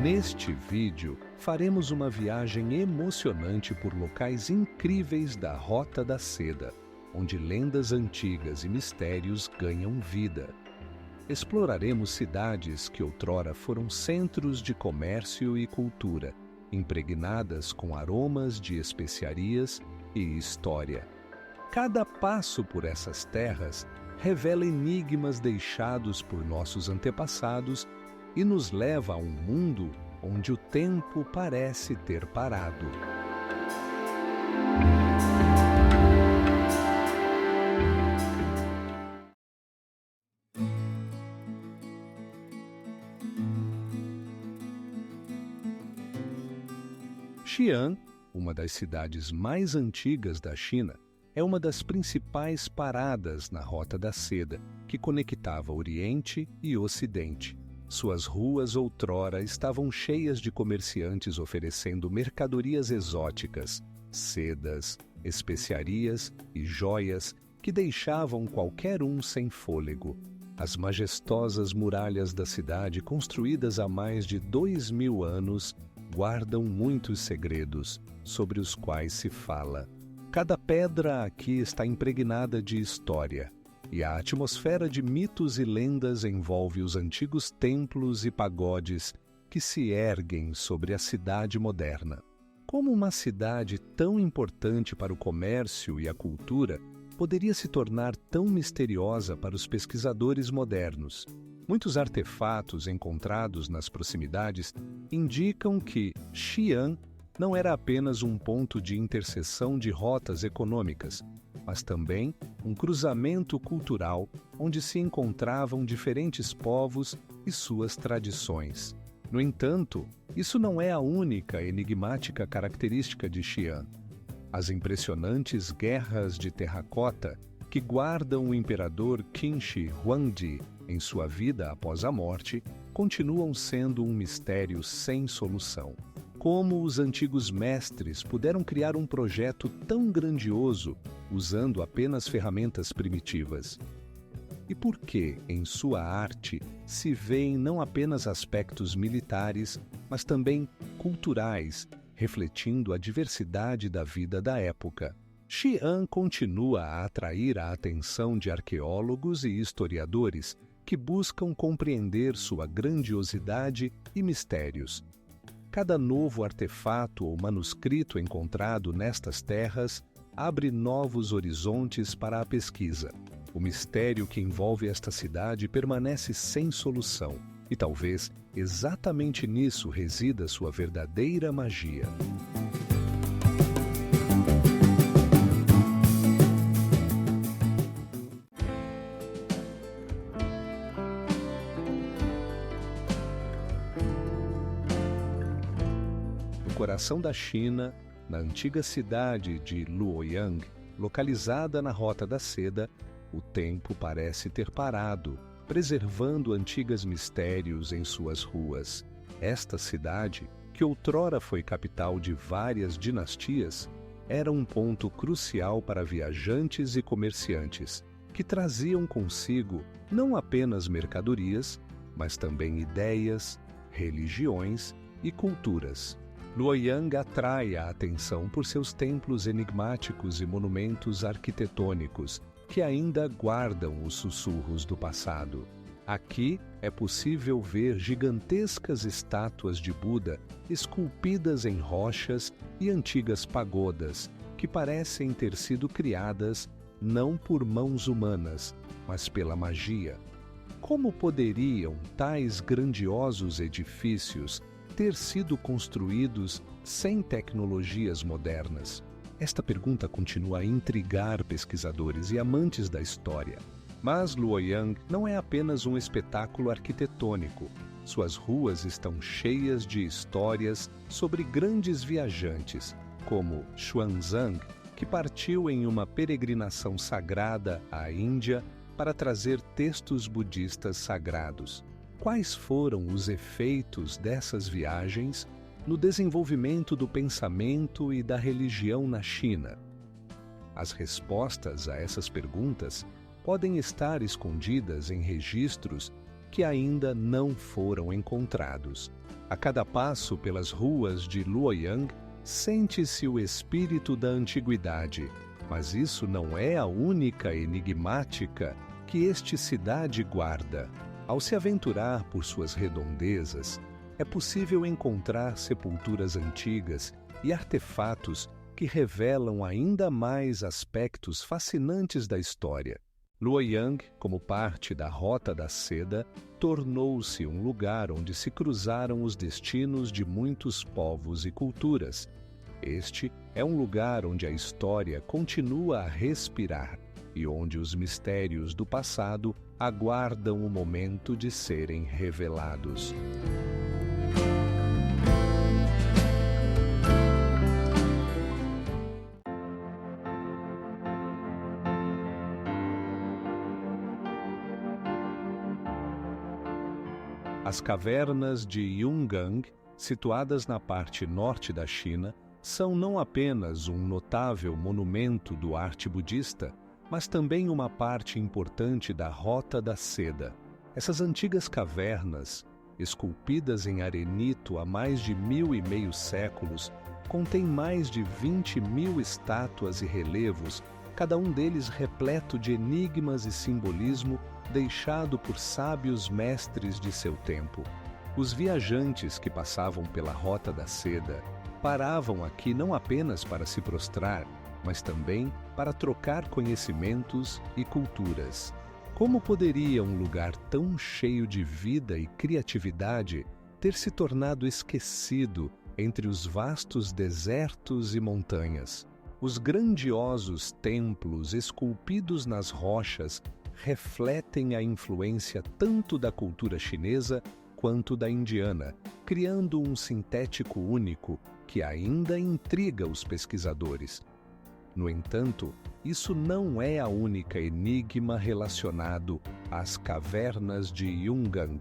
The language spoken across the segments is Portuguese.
Neste vídeo, faremos uma viagem emocionante por locais incríveis da Rota da Seda, onde lendas antigas e mistérios ganham vida. Exploraremos cidades que outrora foram centros de comércio e cultura, impregnadas com aromas de especiarias e história. Cada passo por essas terras revela enigmas deixados por nossos antepassados e nos leva a um mundo onde o tempo parece ter parado. Xi'an, uma das cidades mais antigas da China, é uma das principais paradas na Rota da Seda, que conectava Oriente e Ocidente. Suas ruas outrora estavam cheias de comerciantes oferecendo mercadorias exóticas, sedas, especiarias e joias que deixavam qualquer um sem fôlego. As majestosas muralhas da cidade, construídas há mais de 2000 anos, guardam muitos segredos sobre os quais se fala. Cada pedra aqui está impregnada de história, e a atmosfera de mitos e lendas envolve os antigos templos e pagodes que se erguem sobre a cidade moderna. Como uma cidade tão importante para o comércio e a cultura poderia se tornar tão misteriosa para os pesquisadores modernos? Muitos artefatos encontrados nas proximidades indicam que Xi'an não era apenas um ponto de interseção de rotas econômicas, mas também um cruzamento cultural onde se encontravam diferentes povos e suas tradições. No entanto, isso não é a única enigmática característica de Xi'an. As impressionantes guerras de terracota que guardam o imperador Qin Shi Huangdi em sua vida após a morte continuam sendo um mistério sem solução. Como os antigos mestres puderam criar um projeto tão grandioso usando apenas ferramentas primitivas? E por que, em sua arte, se veem não apenas aspectos militares, mas também culturais, refletindo a diversidade da vida da época? Xi'an continua a atrair a atenção de arqueólogos e historiadores que buscam compreender sua grandiosidade e mistérios. Cada novo artefato ou manuscrito encontrado nestas terras abre novos horizontes para a pesquisa. O mistério que envolve esta cidade permanece sem solução, e talvez exatamente nisso resida sua verdadeira magia. No coração da China, na antiga cidade de Luoyang, localizada na Rota da Seda, o tempo parece ter parado, preservando antigos mistérios em suas ruas. Esta cidade, que outrora foi capital de várias dinastias, era um ponto crucial para viajantes e comerciantes, que traziam consigo não apenas mercadorias, mas também ideias, religiões e culturas. Luoyang atrai a atenção por seus templos enigmáticos e monumentos arquitetônicos que ainda guardam os sussurros do passado. Aqui é possível ver gigantescas estátuas de Buda esculpidas em rochas e antigas pagodas que parecem ter sido criadas não por mãos humanas, mas pela magia. Como poderiam tais grandiosos edifícios ter sido construídos sem tecnologias modernas? Esta pergunta continua a intrigar pesquisadores e amantes da história. Mas Luoyang não é apenas um espetáculo arquitetônico. Suas ruas estão cheias de histórias sobre grandes viajantes, como Xuanzang, que partiu em uma peregrinação sagrada à Índia para trazer textos budistas sagrados. Quais foram os efeitos dessas viagens no desenvolvimento do pensamento e da religião na China? As respostas a essas perguntas podem estar escondidas em registros que ainda não foram encontrados. A cada passo pelas ruas de Luoyang, sente-se o espírito da antiguidade, mas isso não é a única enigmática que esta cidade guarda. Ao se aventurar por suas redondezas, é possível encontrar sepulturas antigas e artefatos que revelam ainda mais aspectos fascinantes da história. Luoyang, como parte da Rota da Seda, tornou-se um lugar onde se cruzaram os destinos de muitos povos e culturas. Este é um lugar onde a história continua a respirar e onde os mistérios do passado aguardam o momento de serem revelados. As cavernas de Yungang, situadas na parte norte da China, são não apenas um notável monumento do arte budista, mas também uma parte importante da Rota da Seda. Essas antigas cavernas, esculpidas em arenito há mais de 1.500 séculos, contêm mais de 20.000 estátuas e relevos, cada um deles repleto de enigmas e simbolismo deixado por sábios mestres de seu tempo. Os viajantes que passavam pela Rota da Seda paravam aqui não apenas para se prostrar, mas também para trocar conhecimentos e culturas. Como poderia um lugar tão cheio de vida e criatividade ter se tornado esquecido entre os vastos desertos e montanhas? Os grandiosos templos esculpidos nas rochas refletem a influência tanto da cultura chinesa quanto da indiana, criando um sintético único que ainda intriga os pesquisadores. No entanto, isso não é a única enigma relacionado às cavernas de Yungang.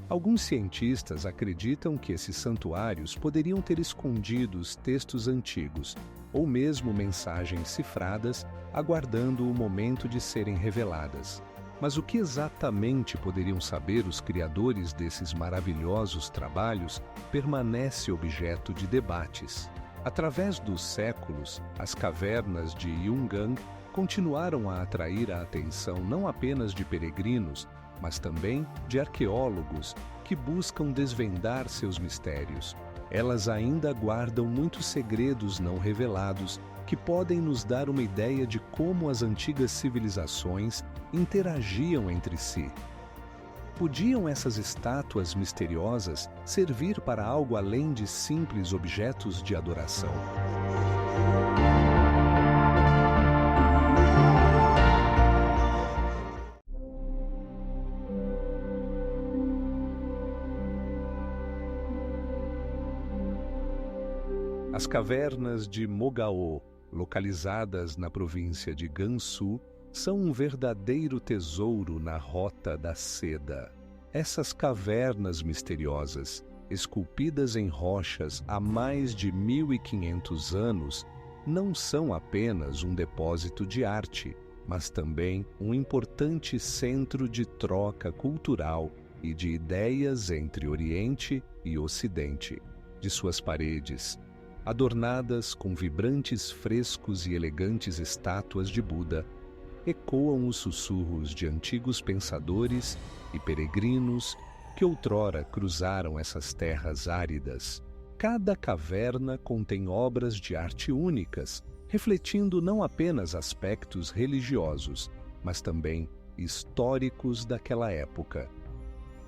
Alguns cientistas acreditam que esses santuários poderiam ter escondidos textos antigos ou mesmo mensagens cifradas, aguardando o momento de serem reveladas. Mas o que exatamente poderiam saber os criadores desses maravilhosos trabalhos permanece objeto de debates. Através dos séculos, as cavernas de Yungang continuaram a atrair a atenção não apenas de peregrinos, mas também de arqueólogos que buscam desvendar seus mistérios. Elas ainda guardam muitos segredos não revelados que podem nos dar uma ideia de como as antigas civilizações interagiam entre si. Podiam essas estátuas misteriosas servir para algo além de simples objetos de adoração? As cavernas de Mogao, localizadas na província de Gansu, são um verdadeiro tesouro na Rota da Seda. Essas cavernas misteriosas, esculpidas em rochas há mais de 1.500 anos, não são apenas um depósito de arte, mas também um importante centro de troca cultural e de ideias entre Oriente e Ocidente. De suas paredes, adornadas com vibrantes frescos e elegantes estátuas de Buda, ecoam os sussurros de antigos pensadores e peregrinos que outrora cruzaram essas terras áridas. Cada caverna contém obras de arte únicas, refletindo não apenas aspectos religiosos, mas também históricos daquela época.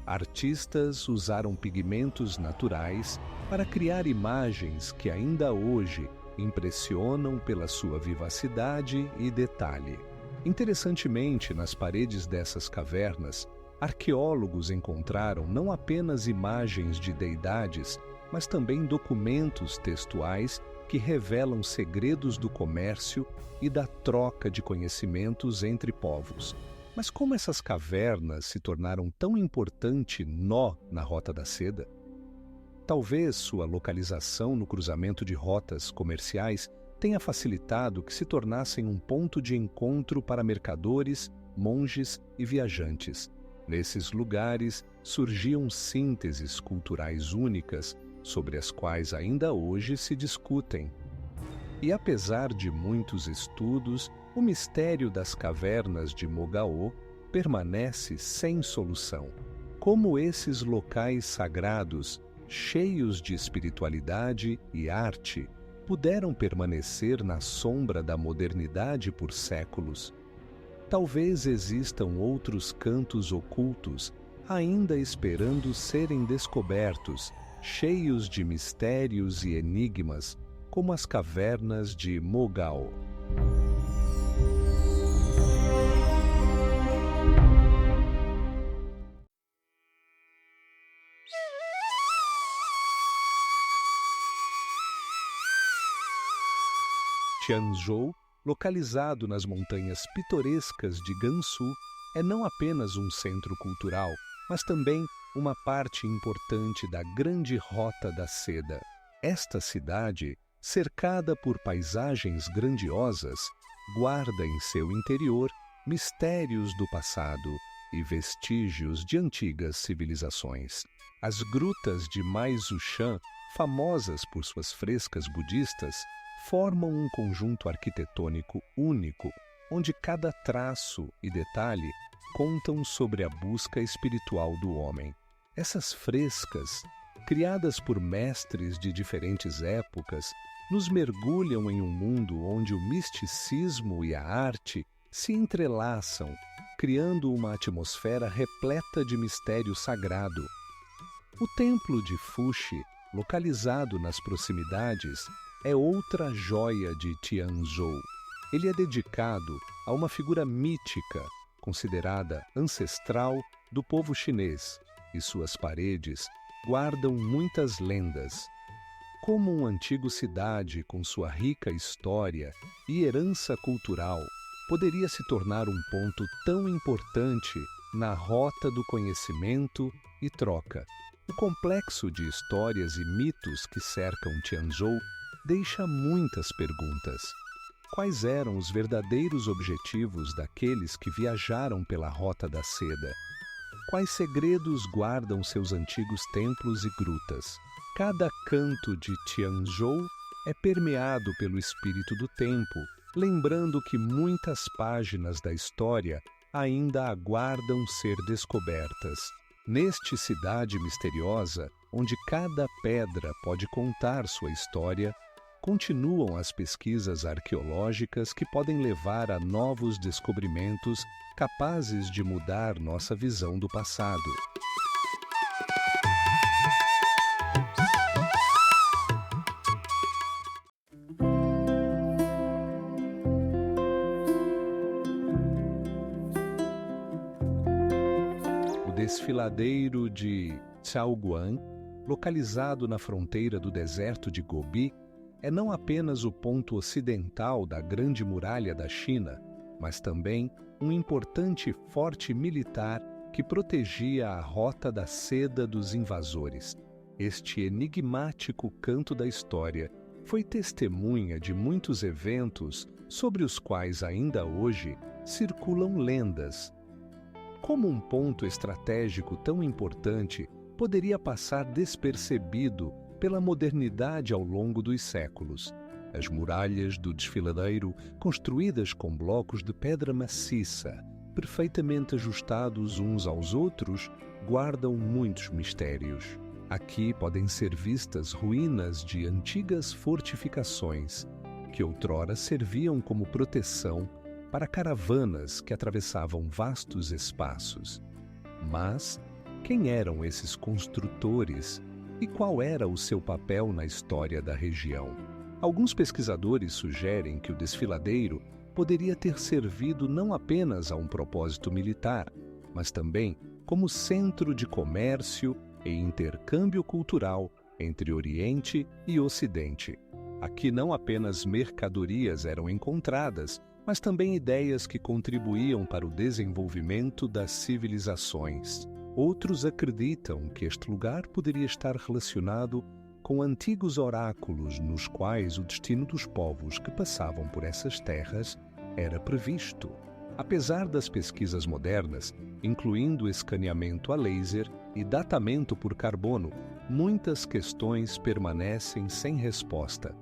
Artistas usaram pigmentos naturais para criar imagens que ainda hoje impressionam pela sua vivacidade e detalhe. Interessantemente, nas paredes dessas cavernas, arqueólogos encontraram não apenas imagens de deidades, mas também documentos textuais que revelam segredos do comércio e da troca de conhecimentos entre povos. Mas como essas cavernas se tornaram tão importante nó na Rota da Seda? Talvez sua localização no cruzamento de rotas comerciais tenha facilitado que se tornassem um ponto de encontro para mercadores, monges e viajantes. Nesses lugares surgiam sínteses culturais únicas sobre as quais ainda hoje se discutem. E apesar de muitos estudos, o mistério das cavernas de Mogaô permanece sem solução. Como esses locais sagrados, cheios de espiritualidade e arte, puderam permanecer na sombra da modernidade por séculos? Talvez existam outros cantos ocultos ainda esperando serem descobertos, cheios de mistérios e enigmas, como as cavernas de Mogaô. Tianzhou, localizado nas montanhas pitorescas de Gansu, é não apenas um centro cultural, mas também uma parte importante da Grande Rota da Seda. Esta cidade, cercada por paisagens grandiosas, guarda em seu interior mistérios do passado e vestígios de antigas civilizações. As grutas de Maizushan, famosas por suas frescas budistas, formam um conjunto arquitetônico único, onde cada traço e detalhe contam sobre a busca espiritual do homem. Essas frescas, criadas por mestres de diferentes épocas, nos mergulham em um mundo onde o misticismo e a arte se entrelaçam, criando uma atmosfera repleta de mistério sagrado. O templo de Fuxi, localizado nas proximidades, é outra joia de Tianzhou. Ele é dedicado a uma figura mítica, considerada ancestral do povo chinês, e suas paredes guardam muitas lendas. Como uma antiga cidade com sua rica história e herança cultural, poderia se tornar um ponto tão importante na rota do conhecimento e troca. O complexo de histórias e mitos que cercam Tianzhou deixa muitas perguntas. Quais eram os verdadeiros objetivos daqueles que viajaram pela Rota da Seda? Quais segredos guardam seus antigos templos e grutas? Cada canto de Tianzhou é permeado pelo espírito do tempo, lembrando que muitas páginas da história ainda aguardam ser descobertas. Neste cidade misteriosa, onde cada pedra pode contar sua história, continuam as pesquisas arqueológicas que podem levar a novos descobrimentos capazes de mudar nossa visão do passado. O desfiladeiro de Shaoguan, localizado na fronteira do deserto de Gobi, é não apenas o ponto ocidental da Grande Muralha da China, mas também um importante forte militar que protegia a Rota da Seda dos invasores. Este enigmático canto da história foi testemunha de muitos eventos sobre os quais ainda hoje circulam lendas. Como um ponto estratégico tão importante poderia passar despercebido pela modernidade ao longo dos séculos? As muralhas do desfiladeiro, construídas com blocos de pedra maciça, perfeitamente ajustados uns aos outros, guardam muitos mistérios. Aqui podem ser vistas ruínas de antigas fortificações, que outrora serviam como proteção para caravanas que atravessavam vastos espaços. Mas quem eram esses construtores e qual era o seu papel na história da região? Alguns pesquisadores sugerem que o desfiladeiro poderia ter servido não apenas a um propósito militar, mas também como centro de comércio e intercâmbio cultural entre Oriente e Ocidente. Aqui não apenas mercadorias eram encontradas, mas também ideias que contribuíam para o desenvolvimento das civilizações. Outros acreditam que este lugar poderia estar relacionado com antigos oráculos nos quais o destino dos povos que passavam por essas terras era previsto. Apesar das pesquisas modernas, incluindo escaneamento a laser e datamento por carbono, muitas questões permanecem sem resposta.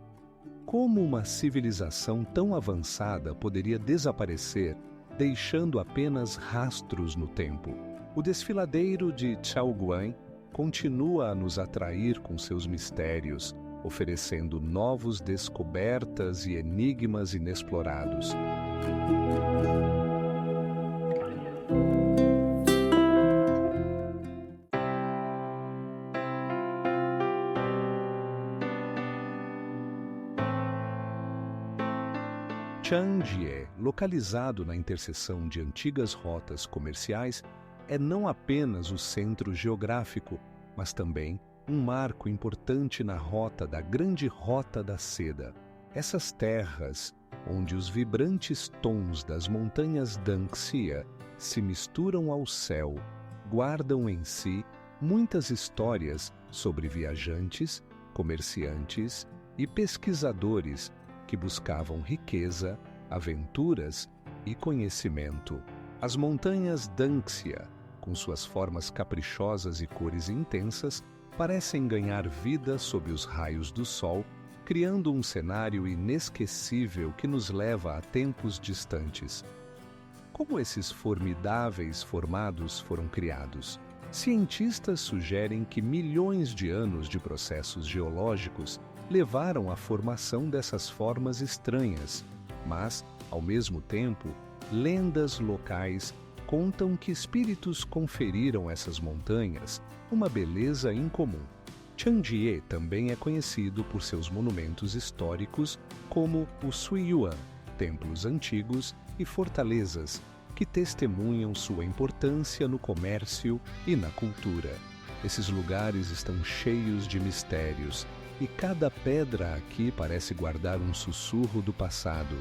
Como uma civilização tão avançada poderia desaparecer, deixando apenas rastros no tempo? O desfiladeiro de Shaoguan continua a nos atrair com seus mistérios, oferecendo novas descobertas e enigmas inexplorados. Changjie, localizado na interseção de antigas rotas comerciais, é não apenas o centro geográfico, mas também um marco importante na rota da Grande Rota da Seda. Essas terras, onde os vibrantes tons das montanhas Danxia se misturam ao céu, guardam em si muitas histórias sobre viajantes, comerciantes e pesquisadores que buscavam riqueza, aventuras e conhecimento. As montanhas Danxia, com suas formas caprichosas e cores intensas, parecem ganhar vida sob os raios do sol, criando um cenário inesquecível que nos leva a tempos distantes. Como esses formidáveis formados foram criados? Cientistas sugerem que milhões de anos de processos geológicos levaram à formação dessas formas estranhas, mas, ao mesmo tempo, lendas locais contam que espíritos conferiram a essas montanhas uma beleza incomum. Changjie também é conhecido por seus monumentos históricos como o Suiyuan, templos antigos e fortalezas que testemunham sua importância no comércio e na cultura. Esses lugares estão cheios de mistérios, e cada pedra aqui parece guardar um sussurro do passado.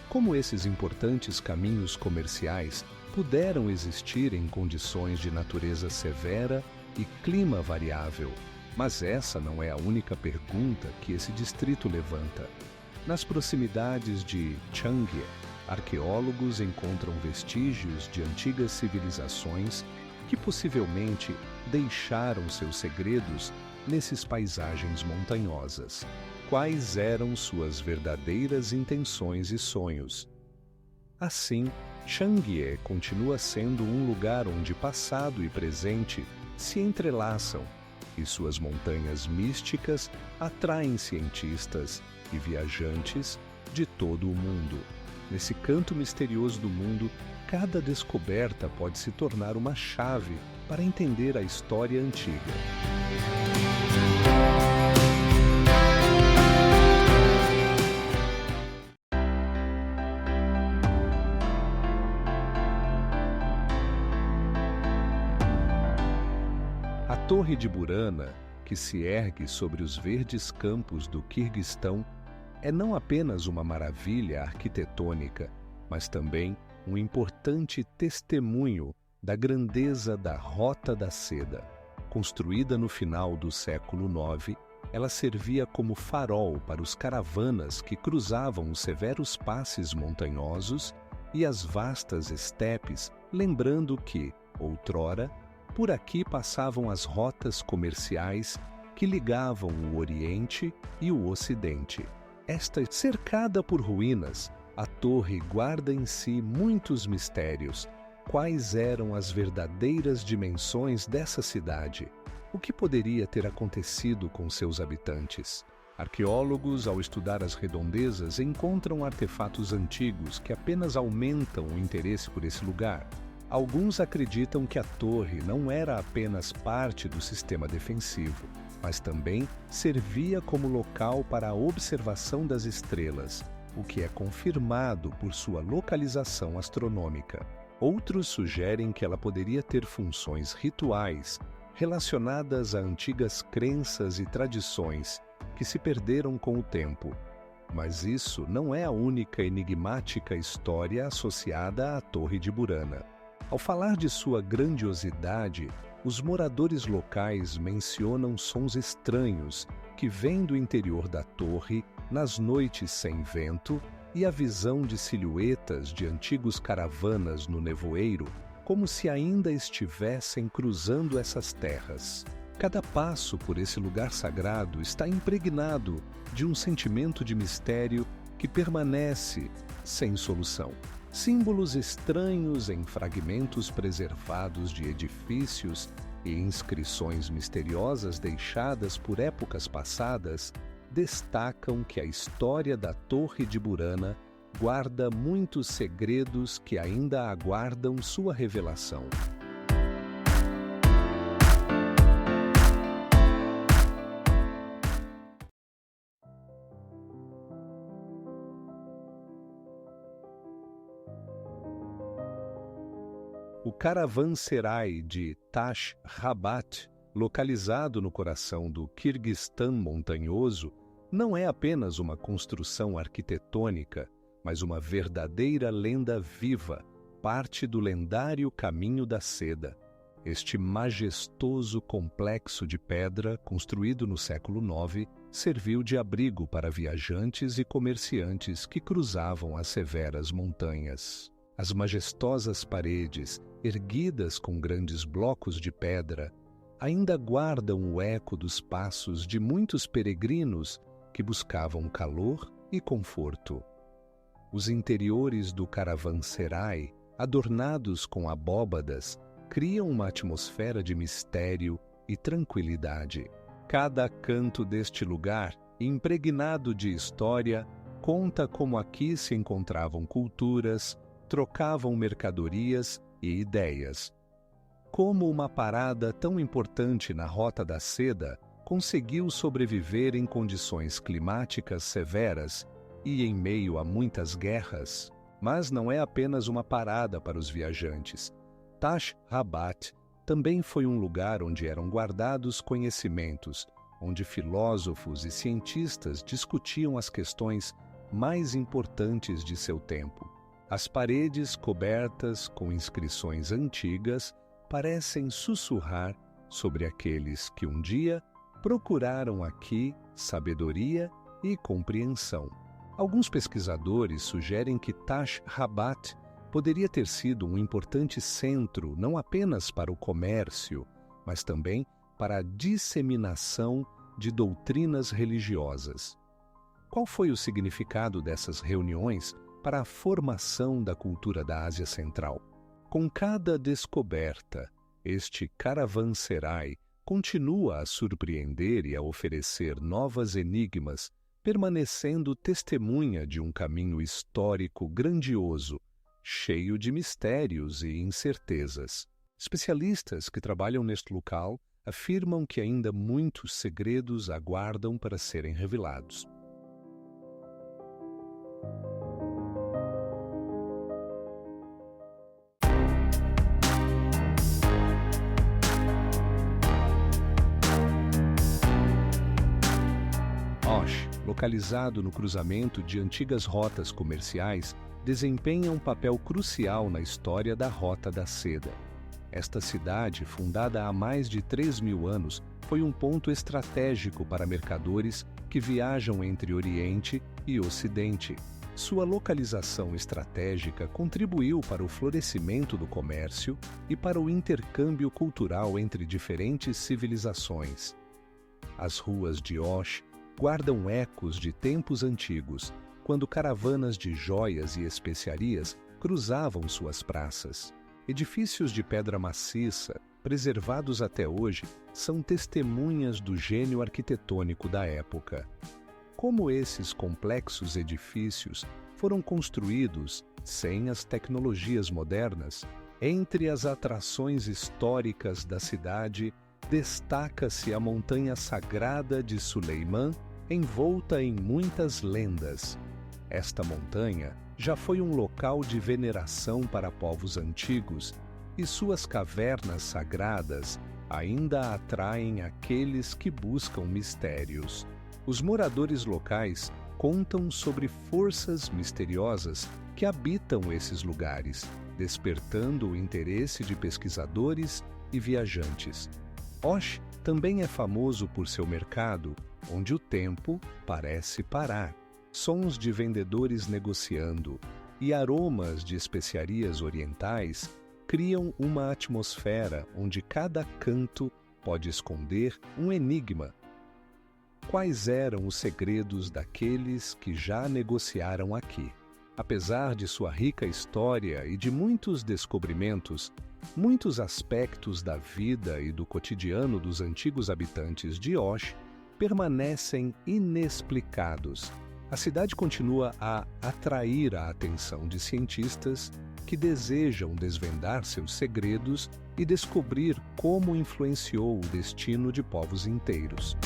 Como esses importantes caminhos comerciais puderam existir em condições de natureza severa e clima variável? Mas essa não é a única pergunta que esse distrito levanta. Nas proximidades de Changjie, arqueólogos encontram vestígios de antigas civilizações que possivelmente deixaram seus segredos nesses paisagens montanhosas. Quais eram suas verdadeiras intenções e sonhos? Assim, Changjie continua sendo um lugar onde passado e presente se entrelaçam, e suas montanhas místicas atraem cientistas e viajantes de todo o mundo. Nesse canto misterioso do mundo, cada descoberta pode se tornar uma chave para entender a história antiga. A Torre de Burana, que se ergue sobre os verdes campos do Quirguistão, é não apenas uma maravilha arquitetônica, mas também um importante testemunho da grandeza da Rota da Seda. Construída no final do século IX, ela servia como farol para os caravanas que cruzavam os severos passes montanhosos e as vastas estepes, lembrando que, outrora, por aqui passavam as rotas comerciais que ligavam o Oriente e o Ocidente. Esta, cercada por ruínas, a torre guarda em si muitos mistérios. Quais eram as verdadeiras dimensões dessa cidade? O que poderia ter acontecido com seus habitantes? Arqueólogos, ao estudar as redondezas, encontram artefatos antigos que apenas aumentam o interesse por esse lugar. Alguns acreditam que a torre não era apenas parte do sistema defensivo, mas também servia como local para a observação das estrelas, o que é confirmado por sua localização astronômica. Outros sugerem que ela poderia ter funções rituais relacionadas a antigas crenças e tradições que se perderam com o tempo. Mas isso não é a única enigmática história associada à Torre de Burana. Ao falar de sua grandiosidade, os moradores locais mencionam sons estranhos que vêm do interior da torre nas noites sem vento e a visão de silhuetas de antigos caravanas no nevoeiro, como se ainda estivessem cruzando essas terras. Cada passo por esse lugar sagrado está impregnado de um sentimento de mistério que permanece sem solução. Símbolos estranhos em fragmentos preservados de edifícios e inscrições misteriosas deixadas por épocas passadas destacam que a história da Torre de Burana guarda muitos segredos que ainda aguardam sua revelação. O Caravanserai de Tash Rabat, localizado no coração do Quirguistão montanhoso, não é apenas uma construção arquitetônica, mas uma verdadeira lenda viva, parte do lendário Caminho da Seda. Este majestoso complexo de pedra, construído no século IX, serviu de abrigo para viajantes e comerciantes que cruzavam as severas montanhas. As majestosas paredes, erguidas com grandes blocos de pedra, ainda guardam o eco dos passos de muitos peregrinos que buscavam calor e conforto. Os interiores do caravanserai, adornados com abóbadas, criam uma atmosfera de mistério e tranquilidade. Cada canto deste lugar, impregnado de história, conta como aqui se encontravam culturas, trocavam mercadorias e ideias. Como uma parada tão importante na Rota da Seda conseguiu sobreviver em condições climáticas severas e em meio a muitas guerras, mas não é apenas uma parada para os viajantes. Tash Rabat também foi um lugar onde eram guardados conhecimentos, onde filósofos e cientistas discutiam as questões mais importantes de seu tempo. As paredes cobertas com inscrições antigas parecem sussurrar sobre aqueles que um dia procuraram aqui sabedoria e compreensão. Alguns pesquisadores sugerem que Tash Rabat poderia ter sido um importante centro não apenas para o comércio, mas também para a disseminação de doutrinas religiosas. Qual foi o significado dessas reuniões para a formação da cultura da Ásia Central? Com cada descoberta, este caravanserai continua a surpreender e a oferecer novos enigmas, permanecendo testemunha de um caminho histórico grandioso, cheio de mistérios e incertezas. Especialistas que trabalham neste local afirmam que ainda muitos segredos aguardam para serem revelados. Osh, localizado no cruzamento de antigas rotas comerciais, desempenha um papel crucial na história da Rota da Seda. Esta cidade, fundada há mais de 3.000 anos, foi um ponto estratégico para mercadores que viajam entre Oriente e Ocidente. Sua localização estratégica contribuiu para o florescimento do comércio e para o intercâmbio cultural entre diferentes civilizações. As ruas de Osh guardam ecos de tempos antigos, quando caravanas de joias e especiarias cruzavam suas praças. Edifícios de pedra maciça, preservados até hoje, são testemunhas do gênio arquitetônico da época. Como esses complexos edifícios foram construídos sem as tecnologias modernas, entre as atrações históricas da cidade, destaca-se a montanha sagrada de Suleiman, envolta em muitas lendas. Esta montanha já foi um local de veneração para povos antigos e suas cavernas sagradas ainda atraem aqueles que buscam mistérios. Os moradores locais contam sobre forças misteriosas que habitam esses lugares, despertando o interesse de pesquisadores e viajantes. Osh também é famoso por seu mercado, onde o tempo parece parar. sons de vendedores negociando e aromas de especiarias orientais criam uma atmosfera onde cada canto pode esconder um enigma. Quais eram os segredos daqueles que já negociaram aqui? Apesar de sua rica história e de muitos descobrimentos, muitos aspectos da vida e do cotidiano dos antigos habitantes de Osh permanecem inexplicados. A cidade continua a atrair a atenção de cientistas que desejam desvendar seus segredos e descobrir como influenciou o destino de povos inteiros.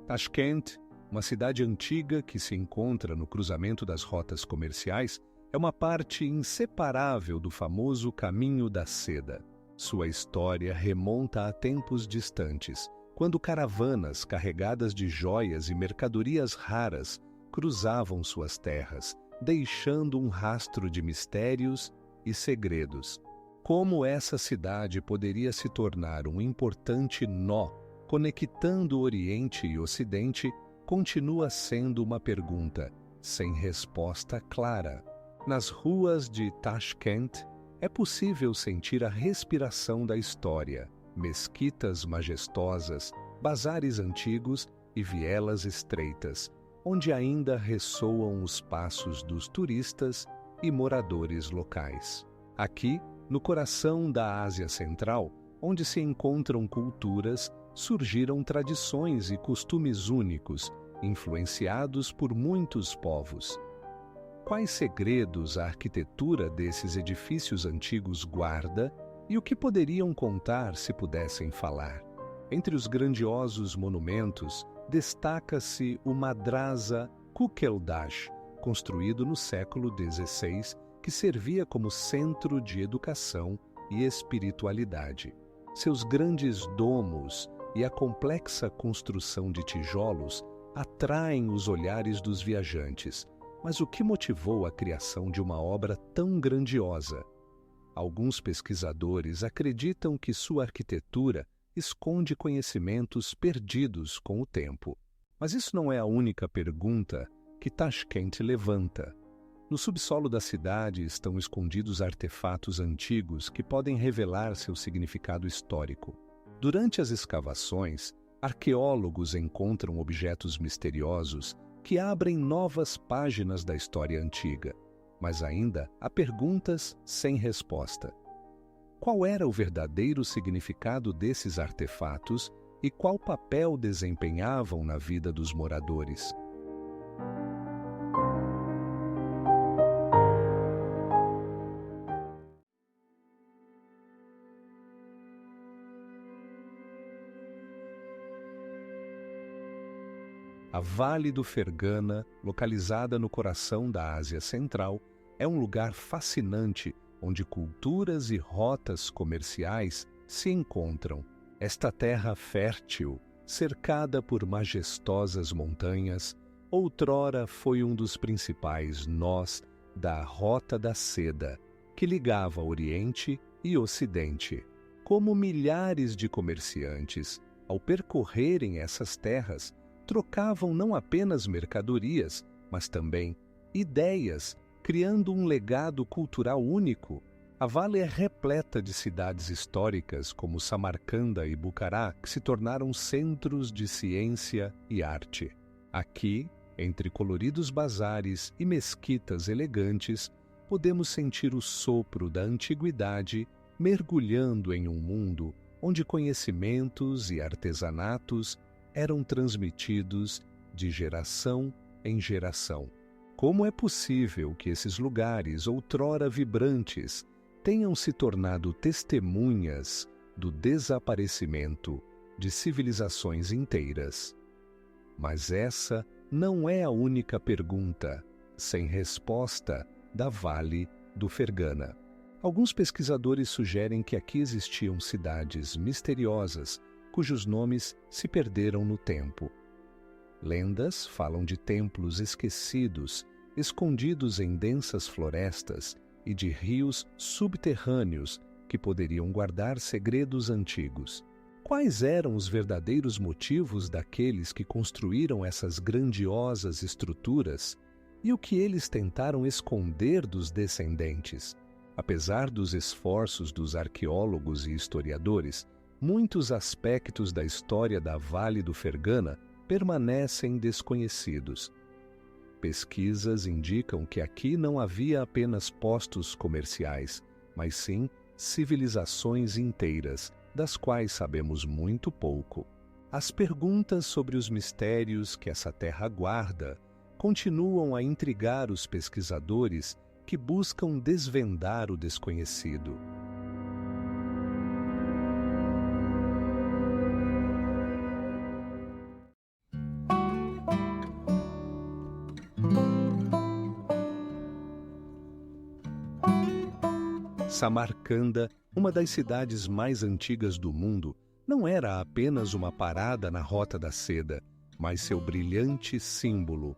Tashkent, uma cidade antiga que se encontra no cruzamento das rotas comerciais, é uma parte inseparável do famoso Caminho da Seda. Sua história remonta a tempos distantes, quando caravanas carregadas de joias e mercadorias raras cruzavam suas terras, deixando um rastro de mistérios e segredos. Como essa cidade poderia se tornar um importante nó conectando o Oriente e Ocidente continua sendo uma pergunta sem resposta clara. Nas ruas de Tashkent, é possível sentir a respiração da história, mesquitas majestosas, bazares antigos e vielas estreitas, onde ainda ressoam os passos dos turistas e moradores locais. Aqui, no coração da Ásia Central, onde se encontram culturas, surgiram tradições e costumes únicos, influenciados por muitos povos. Quais segredos a arquitetura desses edifícios antigos guarda e o que poderiam contar se pudessem falar? Entre os grandiosos monumentos, destaca-se o Madrasa Kukeldash, construído no século XVI, que servia como centro de educação e espiritualidade. Seus grandes domos e a complexa construção de tijolos atraem os olhares dos viajantes. Mas o que motivou a criação de uma obra tão grandiosa? Alguns pesquisadores acreditam que sua arquitetura esconde conhecimentos perdidos com o tempo. Mas isso não é a única pergunta que Tashkent levanta. No subsolo da cidade estão escondidos artefatos antigos que podem revelar seu significado histórico. Durante as escavações, arqueólogos encontram objetos misteriosos que abrem novas páginas da história antiga, mas ainda há perguntas sem resposta. Qual era o verdadeiro significado desses artefatos e qual papel desempenhavam na vida dos moradores? A Vale do Fergana, localizada no coração da Ásia Central, é um lugar fascinante onde culturas e rotas comerciais se encontram. Esta terra fértil, cercada por majestosas montanhas, outrora foi um dos principais nós da Rota da Seda, que ligava Oriente e Ocidente. Como milhares de comerciantes, ao percorrerem essas terras, trocavam não apenas mercadorias, mas também ideias, criando um legado cultural único. A Vale é repleta de cidades históricas como Samarcanda e Bucará, que se tornaram centros de ciência e arte. Aqui, entre coloridos bazares e mesquitas elegantes, podemos sentir o sopro da antiguidade mergulhando em um mundo onde conhecimentos e artesanatos eram transmitidos de geração em geração. Como é possível que esses lugares, outrora vibrantes, tenham se tornado testemunhas do desaparecimento de civilizações inteiras? Mas essa não é a única pergunta sem resposta da Vale do Fergana. Alguns pesquisadores sugerem que aqui existiam cidades misteriosas cujos nomes se perderam no tempo. Lendas falam de templos esquecidos escondidos em densas florestas e de rios subterrâneos que poderiam guardar segredos antigos. Quais eram os verdadeiros motivos daqueles que construíram essas grandiosas estruturas e o que eles tentaram esconder dos descendentes? Apesar dos esforços dos arqueólogos e historiadores, muitos aspectos da história da Vale do Fergana permanecem desconhecidos. Pesquisas indicam que aqui não havia apenas postos comerciais, mas sim civilizações inteiras, das quais sabemos muito pouco. As perguntas sobre os mistérios que essa terra guarda continuam a intrigar os pesquisadores que buscam desvendar o desconhecido. Samarcanda, uma das cidades mais antigas do mundo, não era apenas uma parada na Rota da Seda, mas seu brilhante símbolo.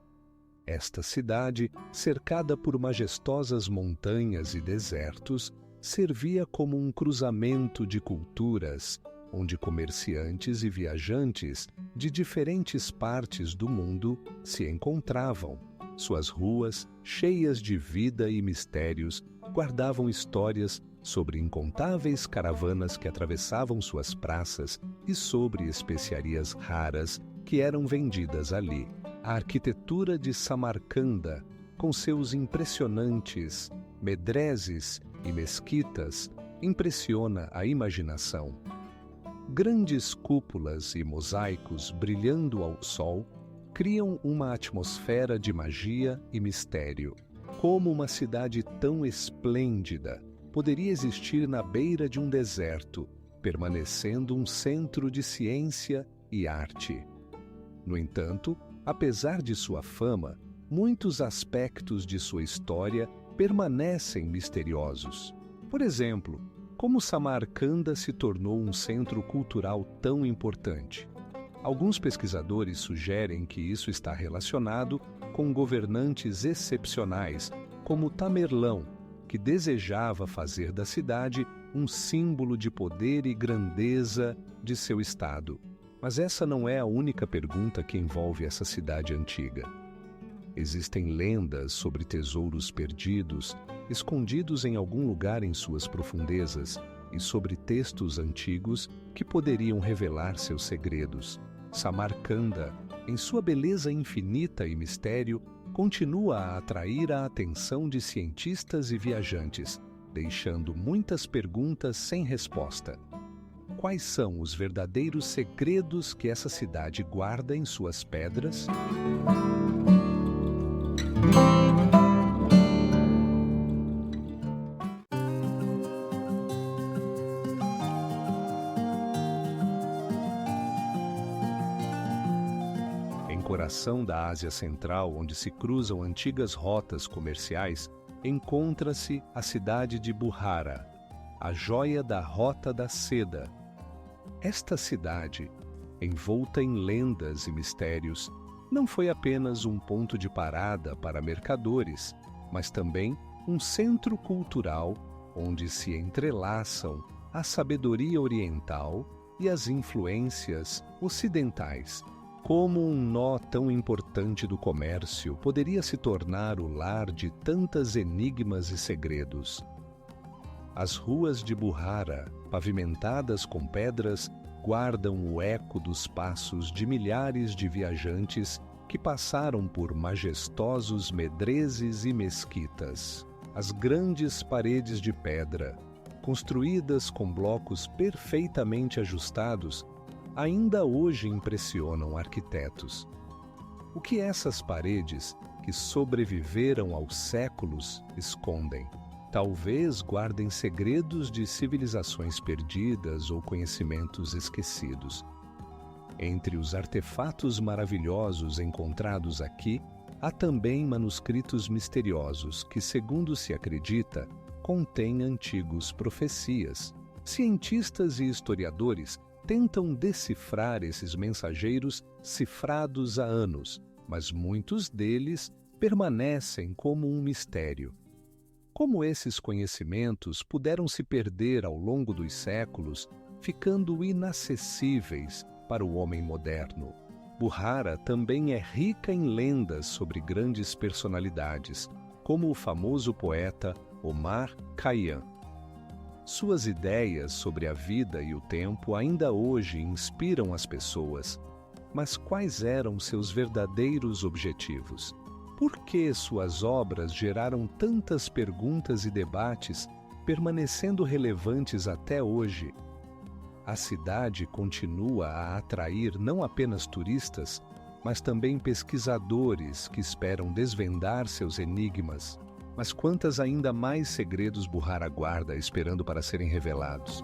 Esta cidade, cercada por majestosas montanhas e desertos, servia como um cruzamento de culturas, onde comerciantes e viajantes de diferentes partes do mundo se encontravam. Suas ruas, cheias de vida e mistérios, guardavam histórias sobre incontáveis caravanas que atravessavam suas praças e sobre especiarias raras que eram vendidas ali. A arquitetura de Samarcanda, com seus impressionantes medreses e mesquitas, impressiona a imaginação. Grandes cúpulas e mosaicos brilhando ao sol criam uma atmosfera de magia e mistério. Como uma cidade tão esplêndida poderia existir na beira de um deserto, permanecendo um centro de ciência e arte? No entanto, apesar de sua fama, muitos aspectos de sua história permanecem misteriosos. Por exemplo, como Samarcanda se tornou um centro cultural tão importante? Alguns pesquisadores sugerem que isso está relacionado com governantes excepcionais, como Tamerlão, que desejava fazer da cidade um símbolo de poder e grandeza de seu estado. Mas essa não é a única pergunta que envolve essa cidade antiga. Existem lendas sobre tesouros perdidos, escondidos em algum lugar em suas profundezas, e sobre textos antigos que poderiam revelar seus segredos. Samarcanda, em sua beleza infinita e mistério, continua a atrair a atenção de cientistas e viajantes, deixando muitas perguntas sem resposta. Quais são os verdadeiros segredos que essa cidade guarda em suas pedras? Em coração da Ásia Central, onde se cruzam antigas rotas comerciais, encontra-se a cidade de Buhara, a joia da Rota da Seda. Esta cidade, envolta em lendas e mistérios, não foi apenas um ponto de parada para mercadores, mas também um centro cultural onde se entrelaçam a sabedoria oriental e as influências ocidentais. Como um nó tão importante do comércio poderia se tornar o lar de tantas enigmas e segredos? As ruas de Buhara, pavimentadas com pedras, guardam o eco dos passos de milhares de viajantes que passaram por majestosos medrezes e mesquitas. As grandes paredes de pedra, construídas com blocos perfeitamente ajustados, ainda hoje impressionam arquitetos. O que essas paredes, que sobreviveram aos séculos, escondem? Talvez guardem segredos de civilizações perdidas ou conhecimentos esquecidos. Entre os artefatos maravilhosos encontrados aqui, há também manuscritos misteriosos que, segundo se acredita, contêm antigos profecias. Cientistas e historiadores tentam decifrar esses mensageiros cifrados há anos, mas muitos deles permanecem como um mistério. Como esses conhecimentos puderam se perder ao longo dos séculos, ficando inacessíveis para o homem moderno? Bukhara também é rica em lendas sobre grandes personalidades, como o famoso poeta Omar Khayyam. Suas ideias sobre a vida e o tempo ainda hoje inspiram as pessoas. Mas quais eram seus verdadeiros objetivos? Por que suas obras geraram tantas perguntas e debates, permanecendo relevantes até hoje? A cidade continua a atrair não apenas turistas, mas também pesquisadores que esperam desvendar seus enigmas. Mas quantas ainda mais segredos Bukhara guarda esperando para serem revelados?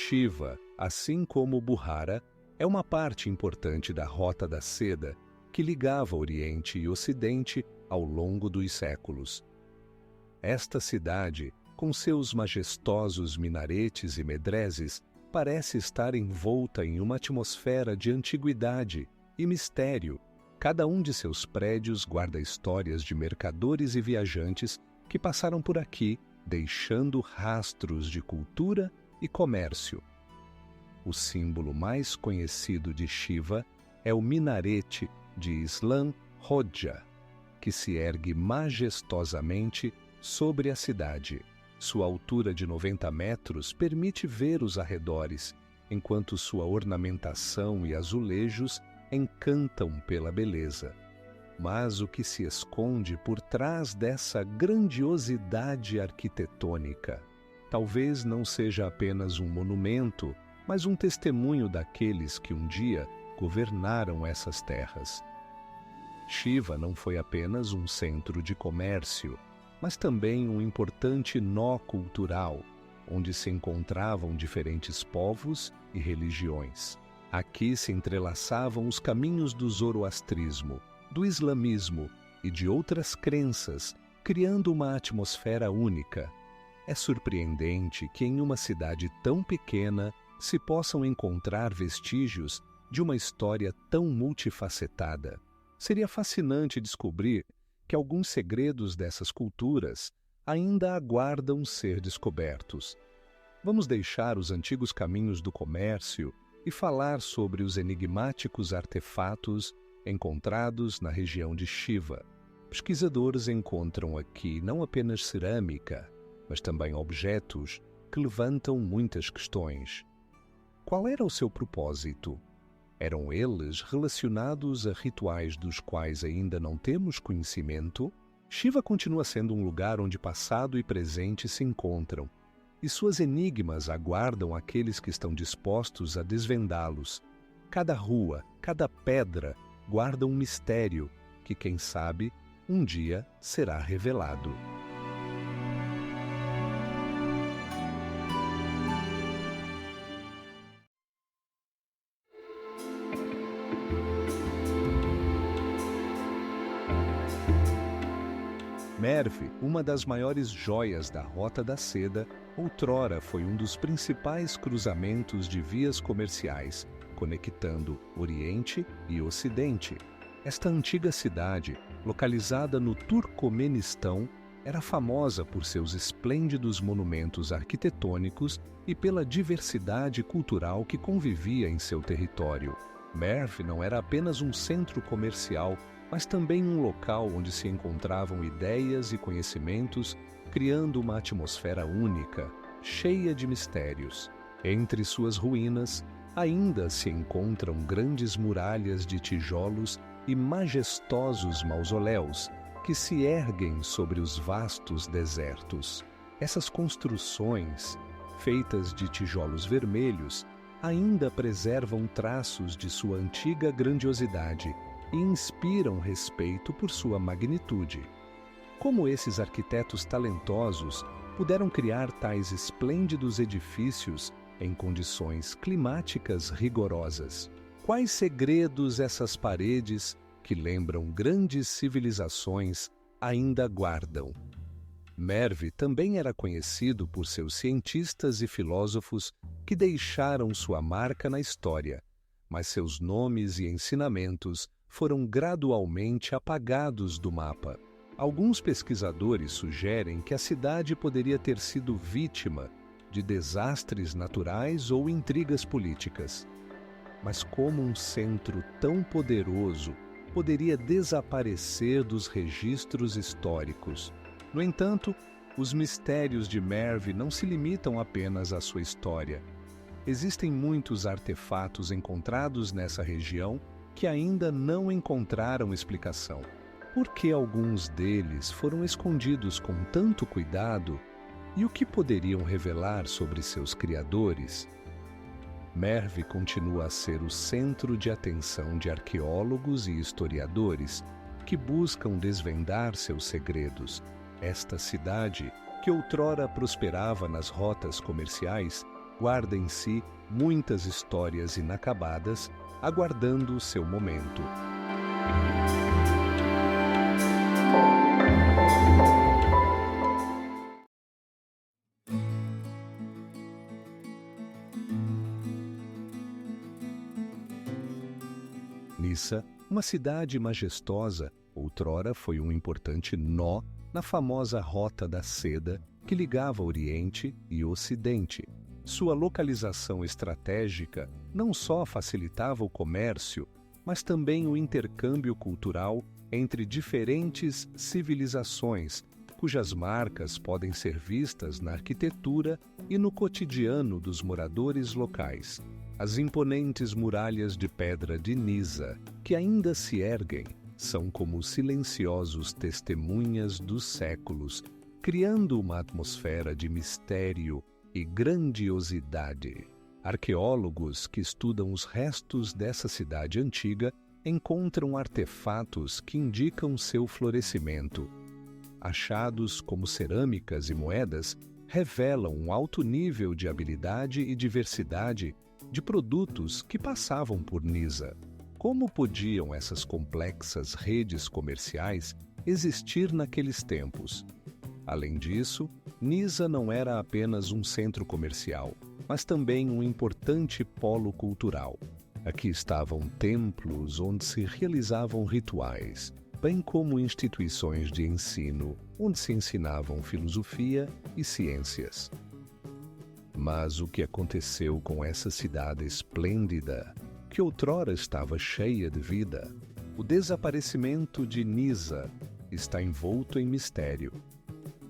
Shiva, assim como Bukhara, é uma parte importante da Rota da Seda que ligava Oriente e Ocidente ao longo dos séculos. Esta cidade, com seus majestosos minaretes e medreses, parece estar envolta em uma atmosfera de antiguidade e mistério. Cada um de seus prédios guarda histórias de mercadores e viajantes que passaram por aqui, deixando rastros de cultura e comércio. O símbolo mais conhecido de Shiva é o minarete de Islam Hoja, que se ergue majestosamente sobre a cidade. Sua altura de 90 metros permite ver os arredores, enquanto sua ornamentação e azulejos encantam pela beleza. Mas o que se esconde por trás dessa grandiosidade arquitetônica? Talvez não seja apenas um monumento, mas um testemunho daqueles que um dia governaram essas terras. Shiva não foi apenas um centro de comércio, mas também um importante nó cultural, onde se encontravam diferentes povos e religiões. Aqui se entrelaçavam os caminhos do zoroastrismo, do islamismo e de outras crenças, criando uma atmosfera única. É surpreendente que em uma cidade tão pequena se possam encontrar vestígios de uma história tão multifacetada. Seria fascinante descobrir que alguns segredos dessas culturas ainda aguardam ser descobertos. Vamos deixar os antigos caminhos do comércio e falar sobre os enigmáticos artefatos encontrados na região de Shiva. Pesquisadores encontram aqui não apenas cerâmica, mas também objetos que levantam muitas questões. Qual era o seu propósito? Eram eles relacionados a rituais dos quais ainda não temos conhecimento? Shiva continua sendo um lugar onde passado e presente se encontram, e suas enigmas aguardam aqueles que estão dispostos a desvendá-los. Cada rua, cada pedra guarda um mistério que, quem sabe, um dia será revelado. Merv, uma das maiores joias da Rota da Seda, outrora foi um dos principais cruzamentos de vias comerciais, conectando Oriente e Ocidente. Esta antiga cidade, localizada no Turcomenistão, era famosa por seus esplêndidos monumentos arquitetônicos e pela diversidade cultural que convivia em seu território. Merv não era apenas um centro comercial, mas também um local onde se encontravam ideias e conhecimentos, criando uma atmosfera única, cheia de mistérios. Entre suas ruínas, ainda se encontram grandes muralhas de tijolos e majestosos mausoléus que se erguem sobre os vastos desertos. Essas construções, feitas de tijolos vermelhos, ainda preservam traços de sua antiga grandiosidade e inspiram respeito por sua magnitude. Como esses arquitetos talentosos puderam criar tais esplêndidos edifícios em condições climáticas rigorosas? Quais segredos essas paredes, que lembram grandes civilizações, ainda guardam. Merv também era conhecido por seus cientistas e filósofos que deixaram sua marca na história, mas seus nomes e ensinamentos foram gradualmente apagados do mapa. Alguns pesquisadores sugerem que a cidade poderia ter sido vítima de desastres naturais ou intrigas políticas. Mas como um centro tão poderoso poderia desaparecer dos registros históricos? No entanto, os mistérios de Merv não se limitam apenas à sua história. Existem muitos artefatos encontrados nessa região que ainda não encontraram explicação. Por que alguns deles foram escondidos com tanto cuidado e o que poderiam revelar sobre seus criadores? Merv continua a ser o centro de atenção de arqueólogos e historiadores que buscam desvendar seus segredos. Esta cidade, que outrora prosperava nas rotas comerciais, guarda em si muitas histórias inacabadas, aguardando seu momento. Nissa, uma cidade majestosa, outrora foi um importante nó na famosa Rota da Seda que ligava Oriente e Ocidente. Sua localização estratégica não só facilitava o comércio, mas também o intercâmbio cultural entre diferentes civilizações, cujas marcas podem ser vistas na arquitetura e no cotidiano dos moradores locais. As imponentes muralhas de pedra de Nisa, que ainda se erguem, são como silenciosos testemunhas dos séculos, criando uma atmosfera de mistério e grandiosidade. Arqueólogos que estudam os restos dessa cidade antiga encontram artefatos que indicam seu florescimento. Achados como cerâmicas e moedas revelam um alto nível de habilidade e diversidade de produtos que passavam por Nisa. Como podiam essas complexas redes comerciais existir naqueles tempos? Além disso, Nisa não era apenas um centro comercial, mas também um importante polo cultural. Aqui estavam templos onde se realizavam rituais, bem como instituições de ensino, onde se ensinavam filosofia e ciências. Mas o que aconteceu com essa cidade esplêndida, que outrora estava cheia de vida? O desaparecimento de Nisa está envolto em mistério.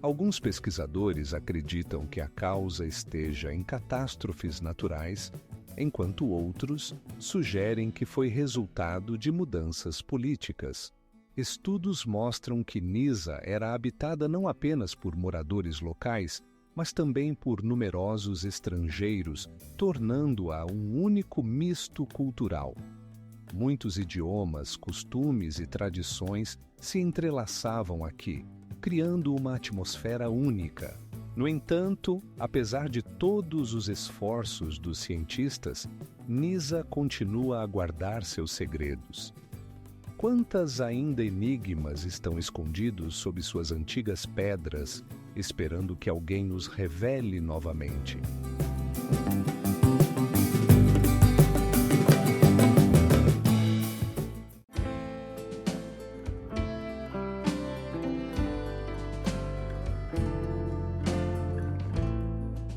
Alguns pesquisadores acreditam que a causa esteja em catástrofes naturais, enquanto outros sugerem que foi resultado de mudanças políticas. Estudos mostram que Nisa era habitada não apenas por moradores locais, mas também por numerosos estrangeiros, tornando-a um único misto cultural. Muitos idiomas, costumes e tradições se entrelaçavam aqui, criando uma atmosfera única. No entanto, apesar de todos os esforços dos cientistas, Nisa continua a guardar seus segredos. Quantas ainda enigmas estão escondidos sob suas antigas pedras, esperando que alguém os revele novamente?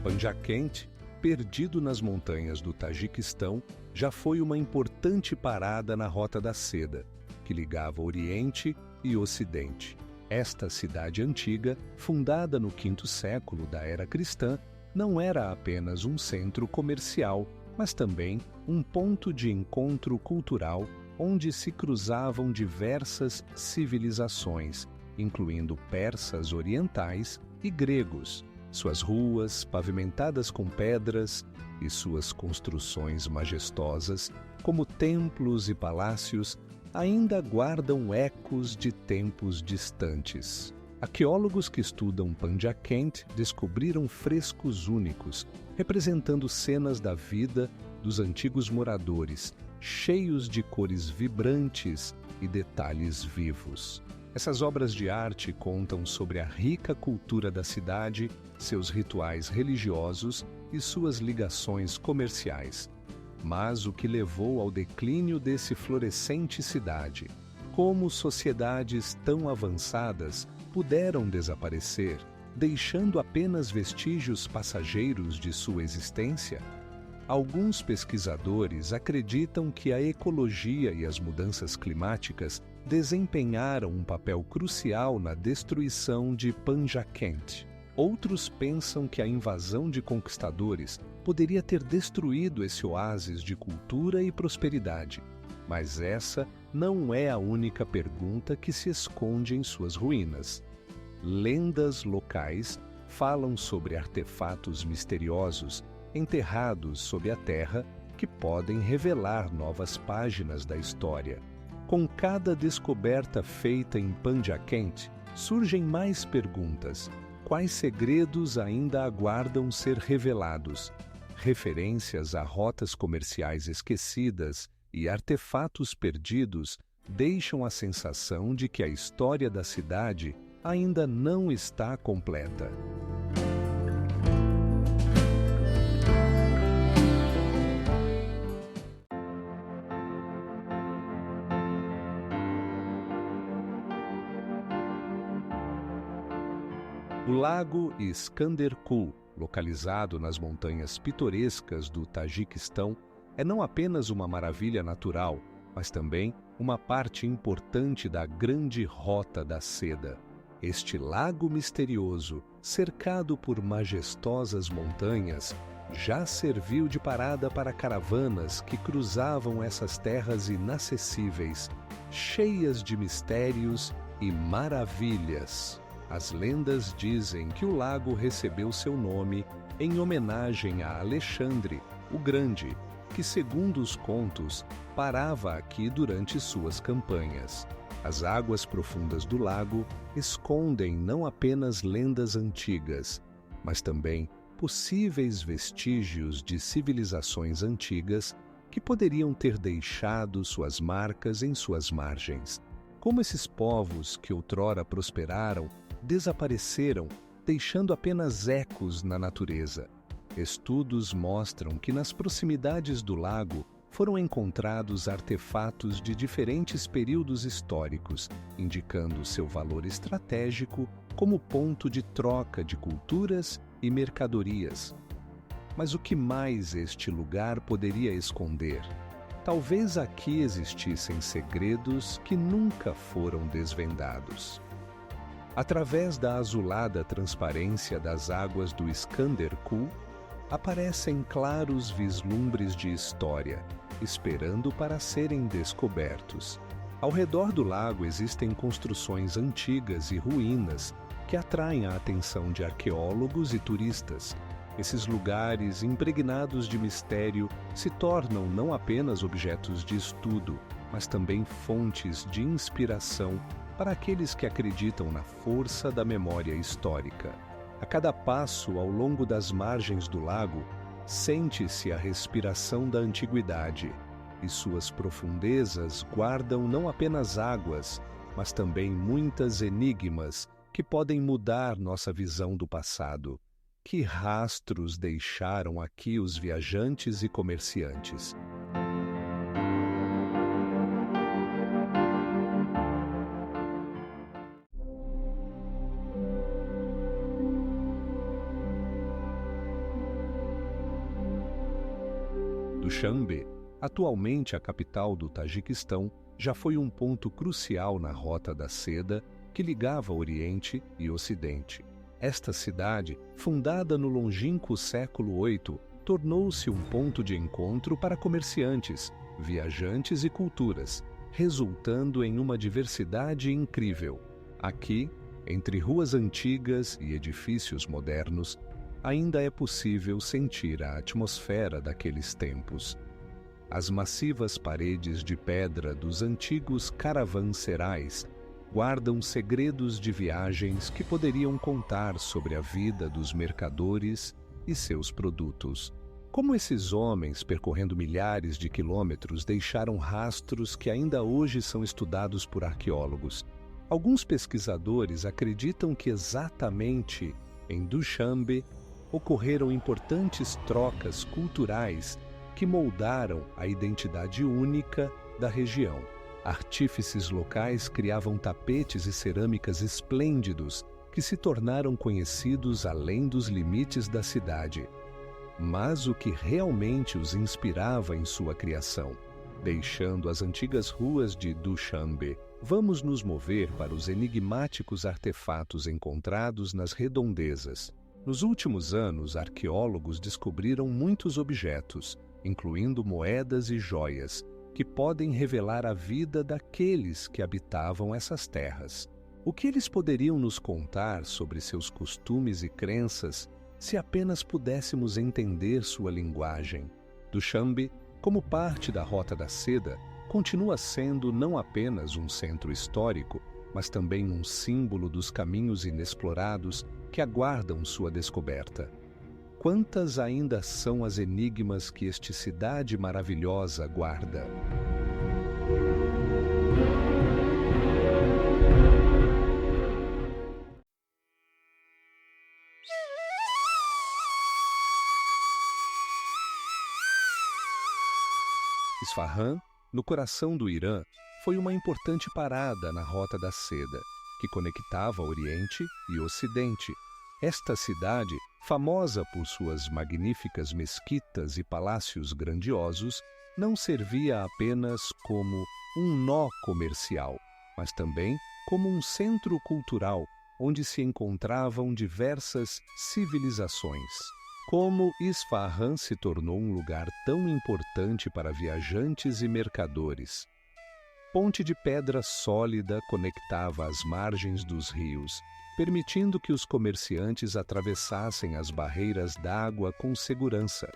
Panjakent, perdido nas montanhas do Tajiquistão, já foi uma importante parada na Rota da Seda, que ligava Oriente e Ocidente. Esta cidade antiga, fundada no V século da era cristã, não era apenas um centro comercial, mas também um ponto de encontro cultural onde se cruzavam diversas civilizações, incluindo persas orientais e gregos. Suas ruas, pavimentadas com pedras, e suas construções majestosas, como templos e palácios, ainda guardam ecos de tempos distantes. Arqueólogos que estudam Panjakent descobriram frescos únicos, representando cenas da vida dos antigos moradores, cheios de cores vibrantes e detalhes vivos. Essas obras de arte contam sobre a rica cultura da cidade, seus rituais religiosos e suas ligações comerciais. Mas o que levou ao declínio desse florescente cidade? Como sociedades tão avançadas puderam desaparecer, deixando apenas vestígios passageiros de sua existência? Alguns pesquisadores acreditam que a ecologia e as mudanças climáticas desempenharam um papel crucial na destruição de Panjakent. Outros pensam que a invasão de conquistadores poderia ter destruído esse oásis de cultura e prosperidade. Mas essa não é a única pergunta que se esconde em suas ruínas. Lendas locais falam sobre artefatos misteriosos enterrados sob a terra que podem revelar novas páginas da história. Com cada descoberta feita em Panjakent, surgem mais perguntas. Quais segredos ainda aguardam ser revelados? Referências a rotas comerciais esquecidas e artefatos perdidos deixam a sensação de que a história da cidade ainda não está completa. O Lago Skanderkoul, localizado nas montanhas pitorescas do Tajiquistão, é não apenas uma maravilha natural, mas também uma parte importante da grande Rota da Seda. Este lago misterioso, cercado por majestosas montanhas, já serviu de parada para caravanas que cruzavam essas terras inacessíveis, cheias de mistérios e maravilhas. As lendas dizem que o lago recebeu seu nome em homenagem a Alexandre, o Grande, que, segundo os contos, parava aqui durante suas campanhas. As águas profundas do lago escondem não apenas lendas antigas, mas também possíveis vestígios de civilizações antigas que poderiam ter deixado suas marcas em suas margens. Como esses povos que outrora prosperaram desapareceram, deixando apenas ecos na natureza. Estudos mostram que nas proximidades do lago foram encontrados artefatos de diferentes períodos históricos, indicando seu valor estratégico como ponto de troca de culturas e mercadorias. Mas o que mais este lugar poderia esconder? Talvez aqui existissem segredos que nunca foram desvendados. Através da azulada transparência das águas do Skanderkoul, aparecem claros vislumbres de história, esperando para serem descobertos. Ao redor do lago existem construções antigas e ruínas que atraem a atenção de arqueólogos e turistas. Esses lugares impregnados de mistério se tornam não apenas objetos de estudo, mas também fontes de inspiração para aqueles que acreditam na força da memória histórica. A cada passo ao longo das margens do lago, sente-se a respiração da antiguidade, e suas profundezas guardam não apenas águas, mas também muitas enigmas que podem mudar nossa visão do passado. Que rastros deixaram aqui os viajantes e comerciantes? Dushanbe, atualmente a capital do Tajiquistão, já foi um ponto crucial na Rota da Seda que ligava Oriente e Ocidente. Esta cidade, fundada no longínquo século VIII, tornou-se um ponto de encontro para comerciantes, viajantes e culturas, resultando em uma diversidade incrível. Aqui, entre ruas antigas e edifícios modernos, ainda é possível sentir a atmosfera daqueles tempos. As massivas paredes de pedra dos antigos caravanserais guardam segredos de viagens que poderiam contar sobre a vida dos mercadores e seus produtos. Como esses homens, percorrendo milhares de quilômetros, deixaram rastros que ainda hoje são estudados por arqueólogos. Alguns pesquisadores acreditam que exatamente em Dushanbe ocorreram importantes trocas culturais que moldaram a identidade única da região. Artífices locais criavam tapetes e cerâmicas esplêndidos que se tornaram conhecidos além dos limites da cidade. Mas o que realmente os inspirava em sua criação? Deixando as antigas ruas de Dushanbe, vamos nos mover para os enigmáticos artefatos encontrados nas redondezas. Nos últimos anos, arqueólogos descobriram muitos objetos, incluindo moedas e joias, que podem revelar a vida daqueles que habitavam essas terras. O que eles poderiam nos contar sobre seus costumes e crenças se apenas pudéssemos entender sua linguagem? Dushanbe, como parte da Rota da Seda, continua sendo não apenas um centro histórico, mas também um símbolo dos caminhos inexplorados que aguardam sua descoberta. Quantas ainda são as enigmas que esta cidade maravilhosa guarda? Isfahan, no coração do Irã, foi uma importante parada na Rota da Seda, que conectava Oriente e Ocidente. Esta cidade, famosa por suas magníficas mesquitas e palácios grandiosos, não servia apenas como um nó comercial, mas também como um centro cultural onde se encontravam diversas civilizações. Como Isfahan se tornou um lugar tão importante para viajantes e mercadores? Ponte de pedra sólida conectava as margens dos rios, permitindo que os comerciantes atravessassem as barreiras d'água com segurança.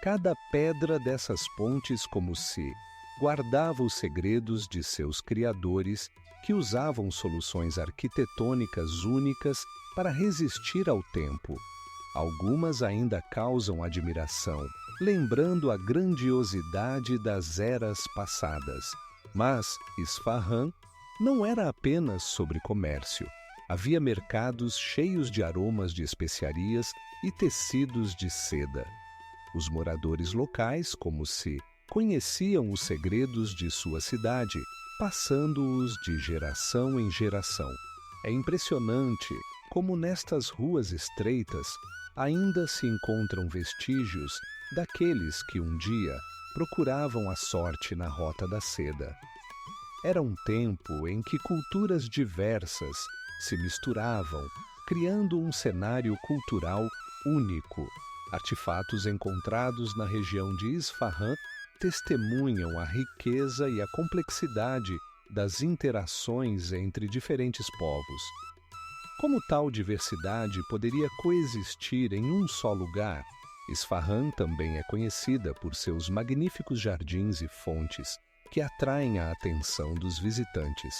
Cada pedra dessas pontes, como se guardava os segredos de seus criadores, que usavam soluções arquitetônicas únicas para resistir ao tempo. Algumas ainda causam admiração, lembrando a grandiosidade das eras passadas. Mas Isfahan não era apenas sobre comércio. Havia mercados cheios de aromas de especiarias e tecidos de seda. Os moradores locais, como se conheciam os segredos de sua cidade, passando-os de geração em geração. É impressionante como nestas ruas estreitas ainda se encontram vestígios daqueles que um dia procuravam a sorte na Rota da Seda. Era um tempo em que culturas diversas se misturavam, criando um cenário cultural único. Artefatos encontrados na região de Isfahan testemunham a riqueza e a complexidade das interações entre diferentes povos. Como tal diversidade poderia coexistir em um só lugar? Isfahan também é conhecida por seus magníficos jardins e fontes que atraem a atenção dos visitantes.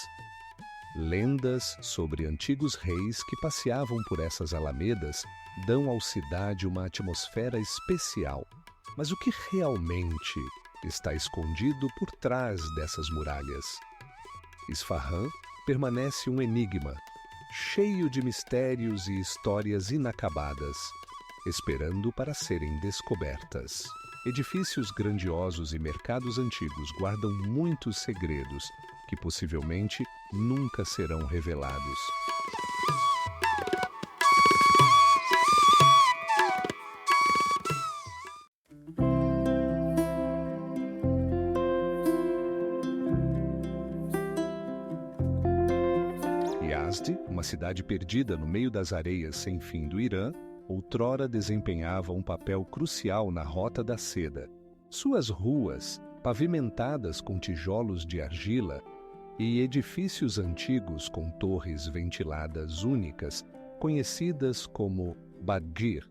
Lendas sobre antigos reis que passeavam por essas alamedas dão à cidade uma atmosfera especial. Mas o que realmente está escondido por trás dessas muralhas? Isfahan permanece um enigma, cheio de mistérios e histórias inacabadas, esperando para serem descobertas. Edifícios grandiosos e mercados antigos guardam muitos segredos que possivelmente nunca serão revelados. Yazd, uma cidade perdida no meio das areias sem fim do Irã, outrora desempenhava um papel crucial na Rota da Seda. Suas ruas, pavimentadas com tijolos de argila, e edifícios antigos com torres ventiladas únicas, conhecidas como Badgir,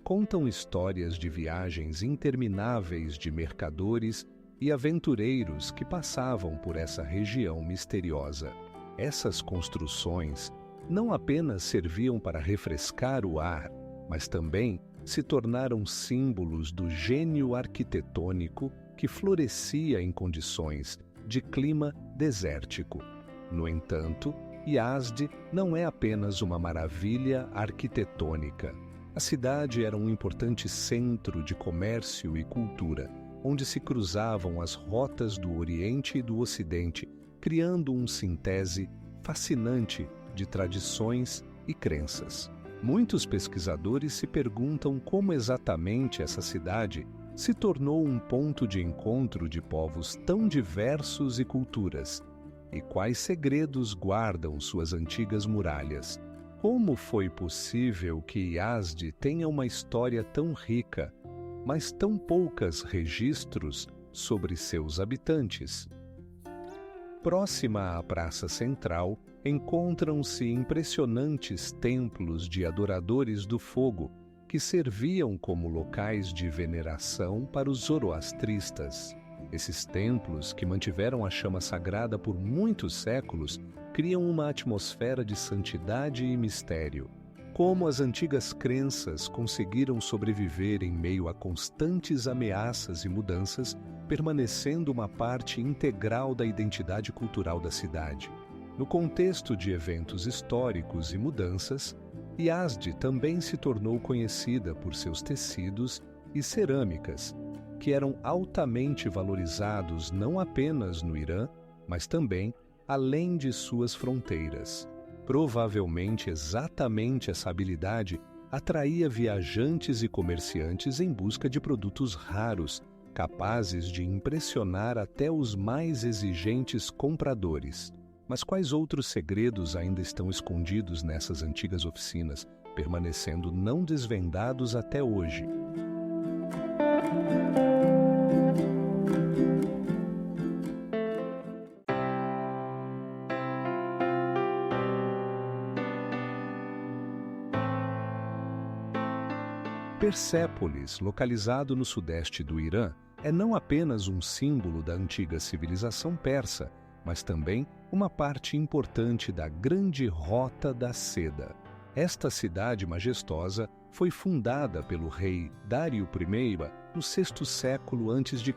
contam histórias de viagens intermináveis de mercadores e aventureiros que passavam por essa região misteriosa. Essas construções não apenas serviam para refrescar o ar, mas também se tornaram símbolos do gênio arquitetônico que florescia em condições de clima desértico. No entanto, Yazd não é apenas uma maravilha arquitetônica. A cidade era um importante centro de comércio e cultura, onde se cruzavam as rotas do Oriente e do Ocidente, criando um síntese fascinante de tradições e crenças. Muitos pesquisadores se perguntam como exatamente essa cidade se tornou um ponto de encontro de povos tão diversos e culturas, e quais segredos guardam suas antigas muralhas. Como foi possível que Yazd tenha uma história tão rica, mas tão poucos registros sobre seus habitantes? Próxima à praça central, encontram-se impressionantes templos de adoradores do fogo, que serviam como locais de veneração para os zoroastristas. Esses templos, que mantiveram a chama sagrada por muitos séculos, criam uma atmosfera de santidade e mistério. Como as antigas crenças conseguiram sobreviver em meio a constantes ameaças e mudanças, permanecendo uma parte integral da identidade cultural da cidade. No contexto de eventos históricos e mudanças, Yazd também se tornou conhecida por seus tecidos e cerâmicas, que eram altamente valorizados não apenas no Irã, mas também além de suas fronteiras. Provavelmente exatamente essa habilidade atraía viajantes e comerciantes em busca de produtos raros, capazes de impressionar até os mais exigentes compradores. Mas quais outros segredos ainda estão escondidos nessas antigas oficinas, permanecendo não desvendados até hoje? Persépolis, localizado no sudeste do Irã, é não apenas um símbolo da antiga civilização persa, mas também uma parte importante da Grande Rota da Seda. Esta cidade majestosa foi fundada pelo rei Dário I no sexto século a.C.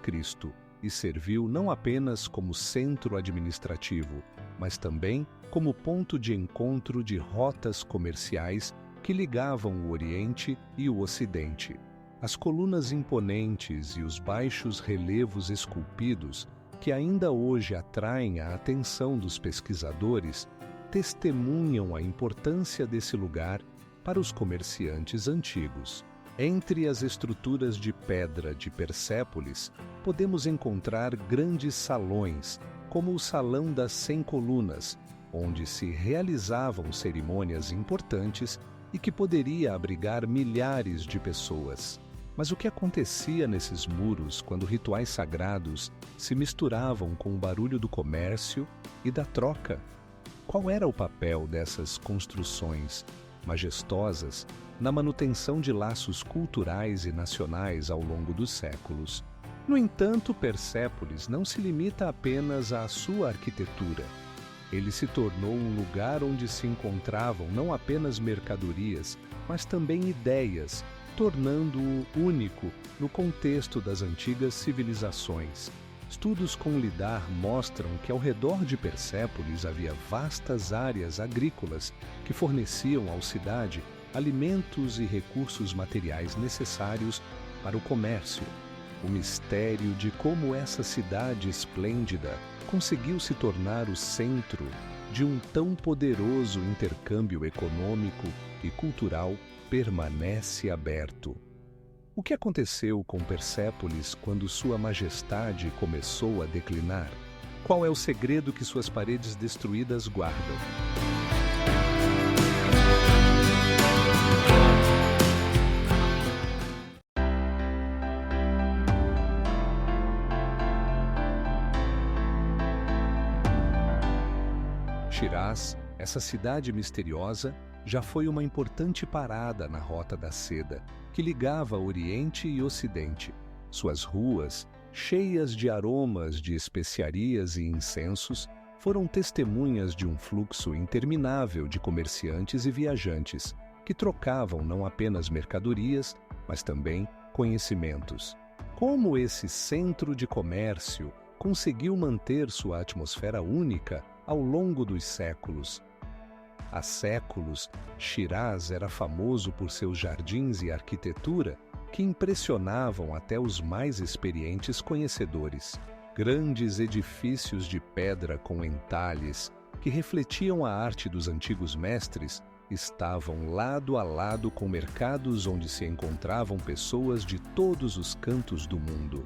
e serviu não apenas como centro administrativo, mas também como ponto de encontro de rotas comerciais que ligavam o Oriente e o Ocidente. As colunas imponentes e os baixos relevos esculpidos, que ainda hoje atraem a atenção dos pesquisadores, testemunham a importância desse lugar para os comerciantes antigos. Entre as estruturas de pedra de Persépolis, podemos encontrar grandes salões, como o Salão das 100 Colunas, onde se realizavam cerimônias importantes e que poderia abrigar milhares de pessoas. Mas o que acontecia nesses muros quando rituais sagrados se misturavam com o barulho do comércio e da troca? Qual era o papel dessas construções majestosas na manutenção de laços culturais e nacionais ao longo dos séculos? No entanto, Persépolis não se limita apenas à sua arquitetura. Ele se tornou um lugar onde se encontravam não apenas mercadorias, mas também ideias, tornando-o único no contexto das antigas civilizações. Estudos com lidar mostram que ao redor de Persépolis havia vastas áreas agrícolas que forneciam à cidade alimentos e recursos materiais necessários para o comércio. O mistério de como essa cidade esplêndida conseguiu se tornar o centro de um tão poderoso intercâmbio econômico e cultural permanece aberto. O que aconteceu com Persépolis quando Sua Majestade começou a declinar? Qual é o segredo que suas paredes destruídas guardam? Shiraz, essa cidade misteriosa, já foi uma importante parada na Rota da Seda, que ligava Oriente e Ocidente. Suas ruas, cheias de aromas de especiarias e incensos, foram testemunhas de um fluxo interminável de comerciantes e viajantes, que trocavam não apenas mercadorias, mas também conhecimentos. Como esse centro de comércio conseguiu manter sua atmosfera única ao longo dos séculos? Há séculos, Shiraz era famoso por seus jardins e arquitetura que impressionavam até os mais experientes conhecedores. Grandes edifícios de pedra com entalhes, que refletiam a arte dos antigos mestres, estavam lado a lado com mercados onde se encontravam pessoas de todos os cantos do mundo.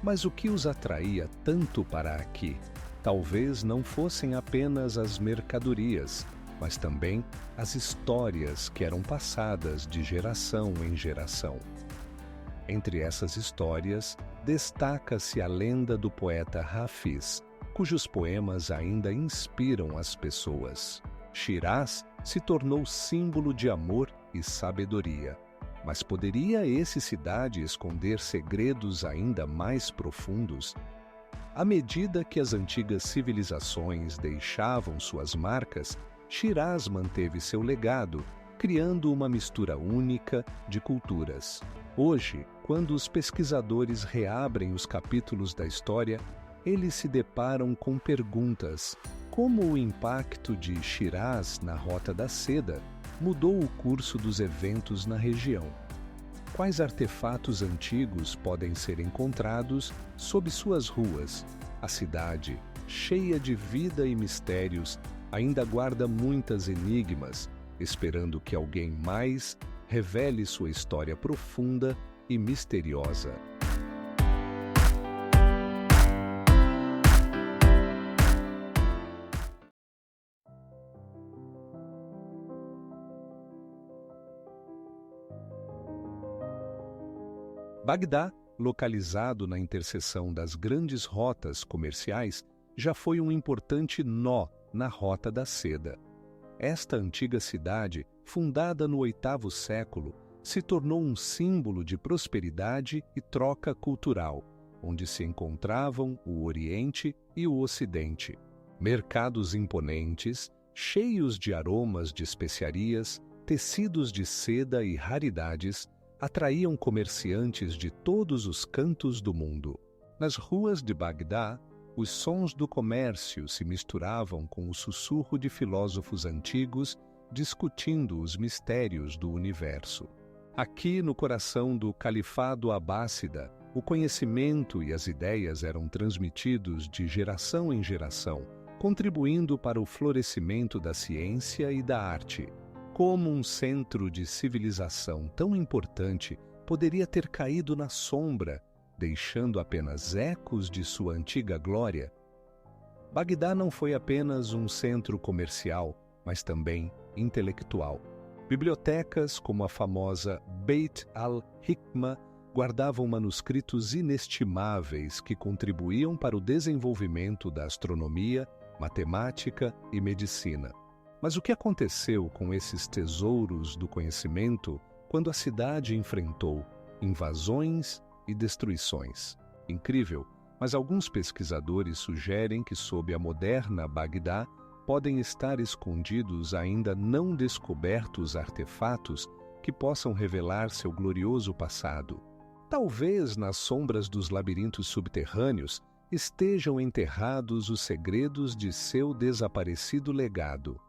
Mas o que os atraía tanto para aqui? Talvez não fossem apenas as mercadorias, mas também as histórias que eram passadas de geração em geração. Entre essas histórias, destaca-se a lenda do poeta Hafiz, cujos poemas ainda inspiram as pessoas. Shiraz se tornou símbolo de amor e sabedoria. Mas poderia essa cidade esconder segredos ainda mais profundos? À medida que as antigas civilizações deixavam suas marcas, Shiraz manteve seu legado, criando uma mistura única de culturas. Hoje, quando os pesquisadores reabrem os capítulos da história, eles se deparam com perguntas como o impacto de Shiraz na Rota da Seda mudou o curso dos eventos na região. Quais artefatos antigos podem ser encontrados sob suas ruas? A cidade, cheia de vida e mistérios, ainda guarda muitas enigmas, esperando que alguém mais revele sua história profunda e misteriosa. Bagdá, localizado na interseção das grandes rotas comerciais, já foi um importante nó na Rota da Seda. Esta antiga cidade, fundada no 8º século, se tornou um símbolo de prosperidade e troca cultural, onde se encontravam o Oriente e o Ocidente. Mercados imponentes, cheios de aromas de especiarias, tecidos de seda e raridades, atraíam comerciantes de todos os cantos do mundo. Nas ruas de Bagdá, os sons do comércio se misturavam com o sussurro de filósofos antigos discutindo os mistérios do universo. Aqui, no coração do Califado Abássida, o conhecimento e as ideias eram transmitidos de geração em geração, contribuindo para o florescimento da ciência e da arte. Como um centro de civilização tão importante poderia ter caído na sombra, deixando apenas ecos de sua antiga glória? Bagdá não foi apenas um centro comercial, mas também intelectual. Bibliotecas como a famosa Beit al-Hikma guardavam manuscritos inestimáveis que contribuíam para o desenvolvimento da astronomia, matemática e medicina. Mas o que aconteceu com esses tesouros do conhecimento quando a cidade enfrentou invasões e destruições? Incrível, mas alguns pesquisadores sugerem que sob a moderna Bagdá podem estar escondidos ainda não descobertos artefatos que possam revelar seu glorioso passado. Talvez nas sombras dos labirintos subterrâneos estejam enterrados os segredos de seu desaparecido legado.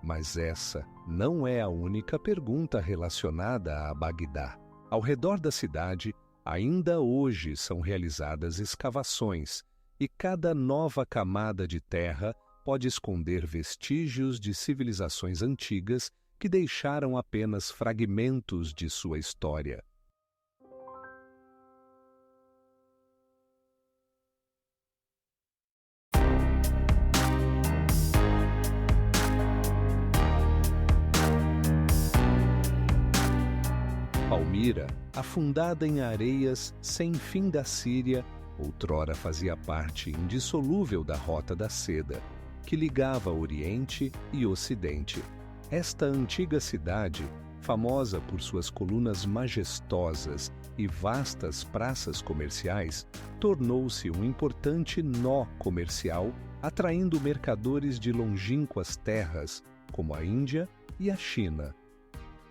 Mas essa não é a única pergunta relacionada a Bagdá. Ao redor da cidade, ainda hoje são realizadas escavações, e cada nova camada de terra pode esconder vestígios de civilizações antigas que deixaram apenas fragmentos de sua história. Palmira, afundada em areias sem fim da Síria, outrora fazia parte indissolúvel da Rota da Seda, que ligava Oriente e Ocidente. Esta antiga cidade, famosa por suas colunas majestosas e vastas praças comerciais, tornou-se um importante nó comercial, atraindo mercadores de longínquas terras, como a Índia e a China.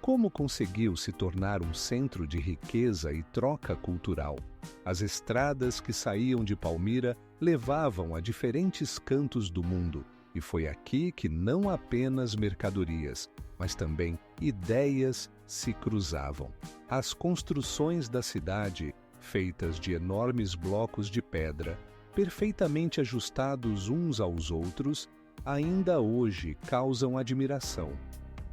Como conseguiu se tornar um centro de riqueza e troca cultural? As estradas que saíam de Palmira levavam a diferentes cantos do mundo, e foi aqui que não apenas mercadorias, mas também ideias se cruzavam. As construções da cidade, feitas de enormes blocos de pedra, perfeitamente ajustados uns aos outros, ainda hoje causam admiração.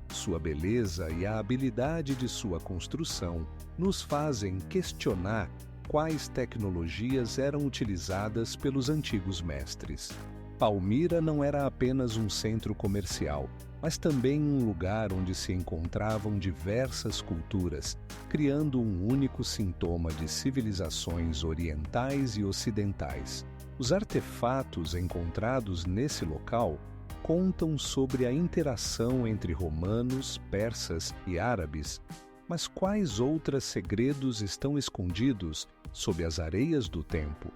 Sua beleza e a habilidade de sua construção nos fazem questionar quais tecnologias eram utilizadas pelos antigos mestres. Palmira não era apenas um centro comercial, mas também um lugar onde se encontravam diversas culturas, criando um único sintoma de civilizações orientais e ocidentais. Os artefatos encontrados nesse local contam sobre a interação entre romanos, persas e árabes, mas quais outros segredos estão escondidos sob as areias do tempo?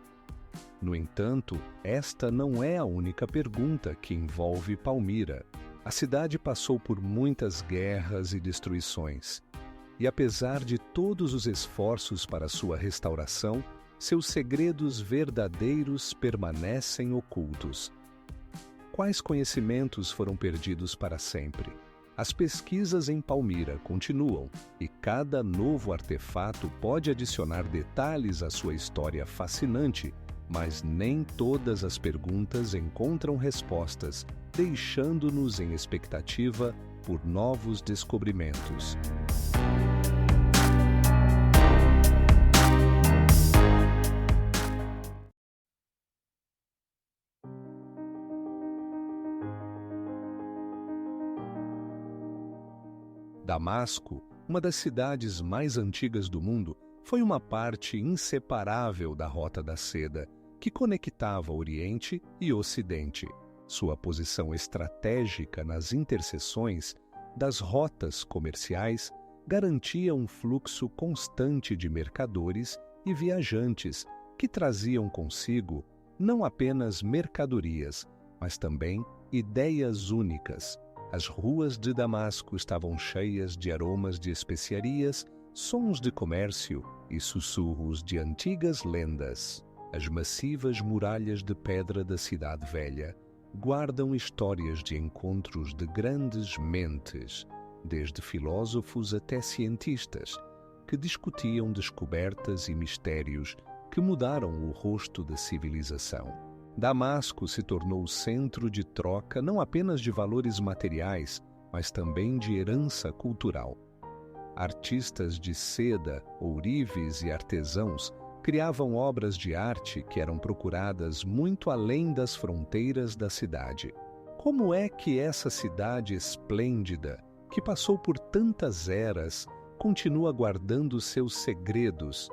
No entanto, esta não é a única pergunta que envolve Palmira. A cidade passou por muitas guerras e destruições, e apesar de todos os esforços para sua restauração, seus segredos verdadeiros permanecem ocultos. Quais conhecimentos foram perdidos para sempre? As pesquisas em Palmira continuam, e cada novo artefato pode adicionar detalhes à sua história fascinante, mas nem todas as perguntas encontram respostas, deixando-nos em expectativa por novos descobrimentos. Damasco, uma das cidades mais antigas do mundo, foi uma parte inseparável da Rota da Seda, que conectava Oriente e Ocidente. Sua posição estratégica nas interseções das rotas comerciais garantia um fluxo constante de mercadores e viajantes que traziam consigo não apenas mercadorias, mas também ideias únicas. As ruas de Damasco estavam cheias de aromas de especiarias, sons de comércio e sussurros de antigas lendas. As massivas muralhas de pedra da Cidade Velha guardam histórias de encontros de grandes mentes, desde filósofos até cientistas, que discutiam descobertas e mistérios que mudaram o rosto da civilização. Damasco se tornou centro de troca não apenas de valores materiais, mas também de herança cultural. Artistas de seda, ourives e artesãos criavam obras de arte que eram procuradas muito além das fronteiras da cidade. Como é que essa cidade esplêndida, que passou por tantas eras, continua guardando seus segredos?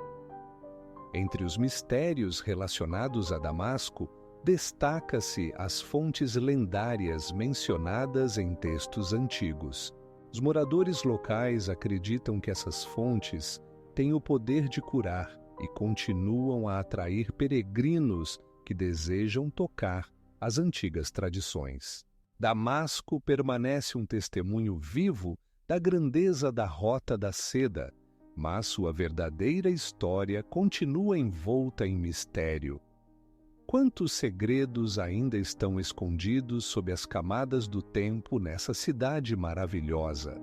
Entre os mistérios relacionados a Damasco, destaca-se as fontes lendárias mencionadas em textos antigos. Os moradores locais acreditam que essas fontes têm o poder de curar e continuam a atrair peregrinos que desejam tocar as antigas tradições. Damasco permanece um testemunho vivo da grandeza da Rota da Seda, mas sua verdadeira história continua envolta em mistério. Quantos segredos ainda estão escondidos sob as camadas do tempo nessa cidade maravilhosa?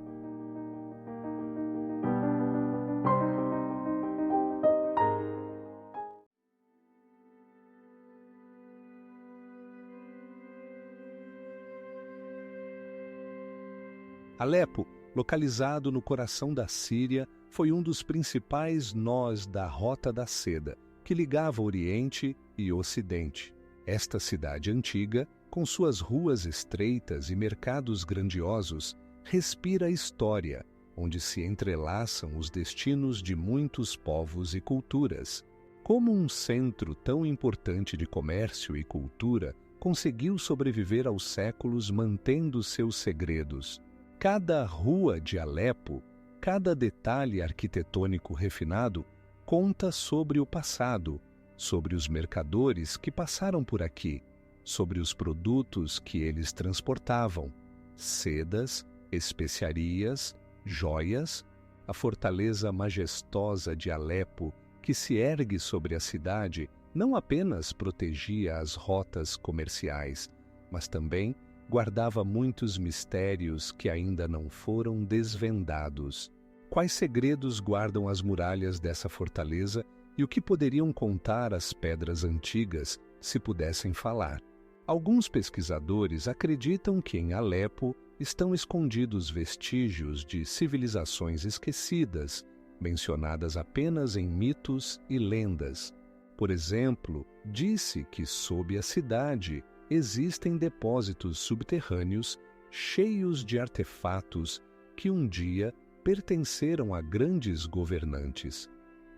Alepo, localizado no coração da Síria, foi um dos principais nós da Rota da Seda, que ligava Oriente e Ocidente. Esta cidade antiga, com suas ruas estreitas e mercados grandiosos, respira história, onde se entrelaçam os destinos de muitos povos e culturas. Como um centro tão importante de comércio e cultura conseguiu sobreviver aos séculos mantendo seus segredos? Cada rua de Alepo, cada detalhe arquitetônico refinado, conta sobre o passado, sobre os mercadores que passaram por aqui, sobre os produtos que eles transportavam, sedas, especiarias, joias, a fortaleza majestosa de Alepo, que se ergue sobre a cidade, não apenas protegia as rotas comerciais, mas também guardava muitos mistérios que ainda não foram desvendados. Quais segredos guardam as muralhas dessa fortaleza e o que poderiam contar as pedras antigas se pudessem falar? Alguns pesquisadores acreditam que em Alepo estão escondidos vestígios de civilizações esquecidas, mencionadas apenas em mitos e lendas. Por exemplo, disse que sob a cidade existem depósitos subterrâneos cheios de artefatos que um dia pertenceram a grandes governantes.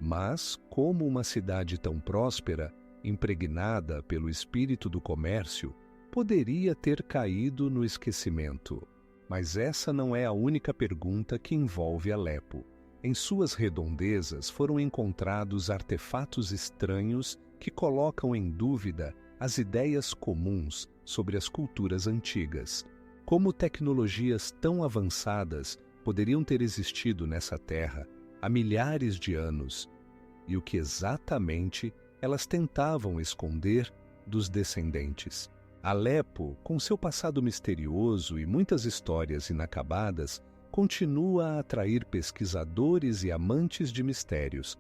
Mas, como uma cidade tão próspera, impregnada pelo espírito do comércio, poderia ter caído no esquecimento. Mas essa não é a única pergunta que envolve Alepo. Em suas redondezas foram encontrados artefatos estranhos que colocam em dúvida as ideias comuns sobre as culturas antigas. Como tecnologias tão avançadas poderiam ter existido nessa terra há milhares de anos? E o que exatamente elas tentavam esconder dos descendentes? Alepo, com seu passado misterioso e muitas histórias inacabadas, continua a atrair pesquisadores e amantes de mistérios.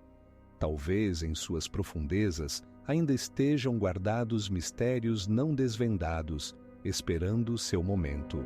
Talvez em suas profundezas ainda estejam guardados mistérios não desvendados, esperando seu momento.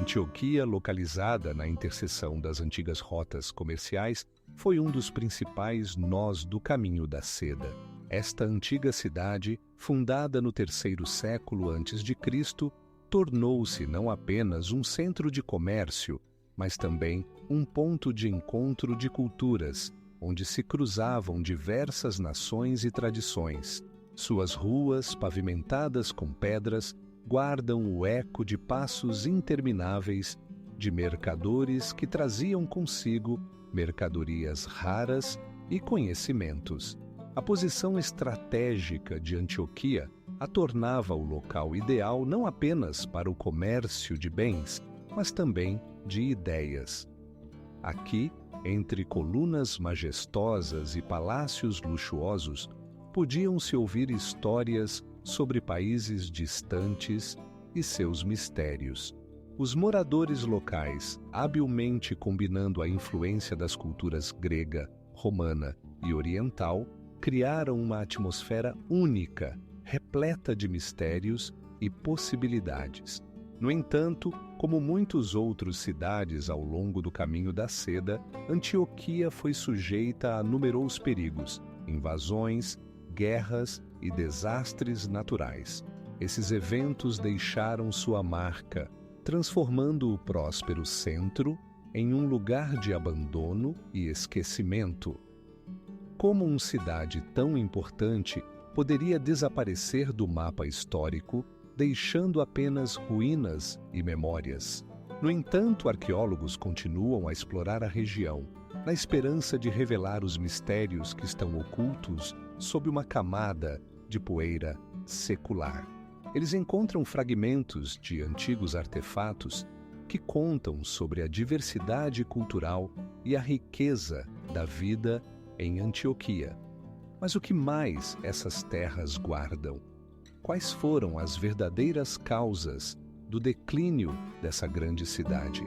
Antioquia, localizada na interseção das antigas rotas comerciais, foi um dos principais nós do caminho da seda. Esta antiga cidade, fundada no terceiro século a.C., tornou-se não apenas um centro de comércio, mas também um ponto de encontro de culturas, onde se cruzavam diversas nações e tradições. Suas ruas, pavimentadas com pedras, guardam o eco de passos intermináveis de mercadores que traziam consigo mercadorias raras e conhecimentos. A posição estratégica de Antioquia a tornava o local ideal não apenas para o comércio de bens, mas também de ideias. Aqui, entre colunas majestosas e palácios luxuosos, podiam-se ouvir histórias sobre países distantes e seus mistérios. Os moradores locais, habilmente combinando a influência das culturas grega, romana e oriental, criaram uma atmosfera única, repleta de mistérios e possibilidades. No entanto, como muitas outras cidades ao longo do caminho da seda, Antioquia foi sujeita a numerosos perigos, invasões, guerras e desastres naturais. Esses eventos deixaram sua marca, transformando o próspero centro em um lugar de abandono e esquecimento. Como uma cidade tão importante poderia desaparecer do mapa histórico, deixando apenas ruínas e memórias? No entanto, arqueólogos continuam a explorar a região, na esperança de revelar os mistérios que estão ocultos sob uma camada de poeira secular. Eles encontram fragmentos de antigos artefatos que contam sobre a diversidade cultural e a riqueza da vida em Antioquia. Mas o que mais essas terras guardam? Quais foram as verdadeiras causas do declínio dessa grande cidade?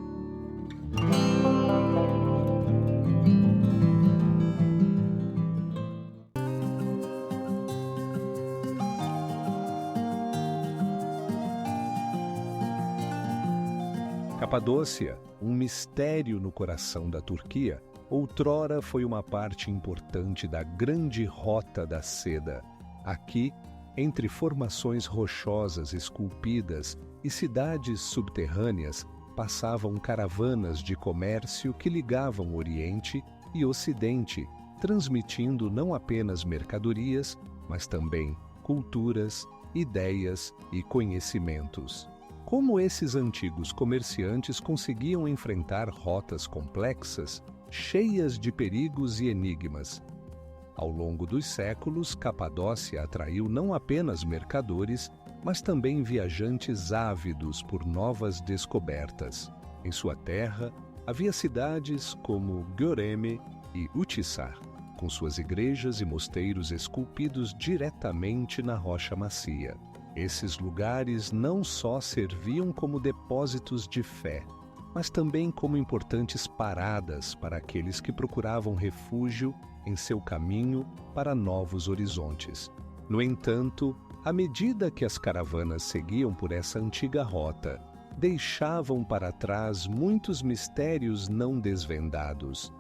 Capadócia, um mistério no coração da Turquia, outrora foi uma parte importante da grande Rota da Seda. Aqui, entre formações rochosas esculpidas e cidades subterrâneas, passavam caravanas de comércio que ligavam Oriente e Ocidente, transmitindo não apenas mercadorias, mas também culturas, ideias e conhecimentos. Como esses antigos comerciantes conseguiam enfrentar rotas complexas, cheias de perigos e enigmas? Ao longo dos séculos, Capadócia atraiu não apenas mercadores, mas também viajantes ávidos por novas descobertas. Em sua terra, havia cidades como Göreme e Utisar, com suas igrejas e mosteiros esculpidos diretamente na rocha macia. Esses lugares não só serviam como depósitos de fé, mas também como importantes paradas para aqueles que procuravam refúgio em seu caminho para novos horizontes. No entanto, à medida que as caravanas seguiam por essa antiga rota, deixavam para trás muitos mistérios não desvendados.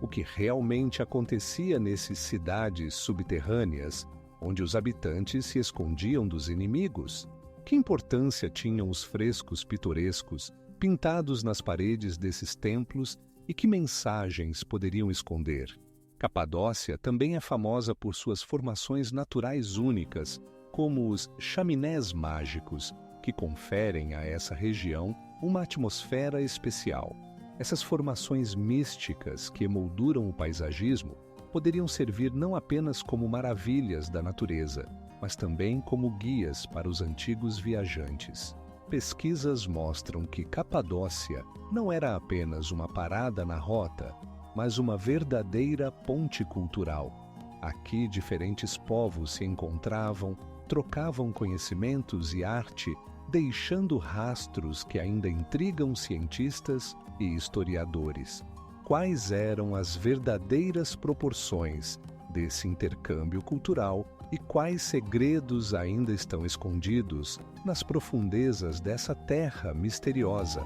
O que realmente acontecia nessas cidades subterrâneas, onde os habitantes se escondiam dos inimigos? Que importância tinham os frescos pitorescos pintados nas paredes desses templos e que mensagens poderiam esconder? Capadócia também é famosa por suas formações naturais únicas, como os chaminés mágicos, que conferem a essa região uma atmosfera especial. Essas formações místicas que emolduram o paisagismo poderiam servir não apenas como maravilhas da natureza, mas também como guias para os antigos viajantes. Pesquisas mostram que Capadócia não era apenas uma parada na rota, mas uma verdadeira ponte cultural. Aqui diferentes povos se encontravam, trocavam conhecimentos e arte, deixando rastros que ainda intrigam cientistas e historiadores. Quais eram as verdadeiras proporções desse intercâmbio cultural e quais segredos ainda estão escondidos nas profundezas dessa terra misteriosa?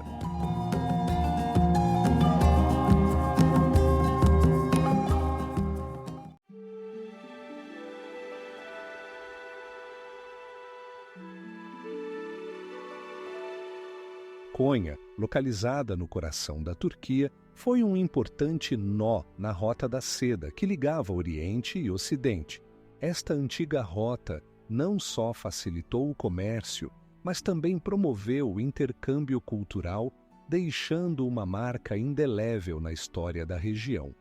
Konya, localizada no coração da Turquia, foi um importante nó na Rota da Seda que ligava Oriente e Ocidente. Esta antiga rota não só facilitou o comércio, mas também promoveu o intercâmbio cultural, deixando uma marca indelével na história da região.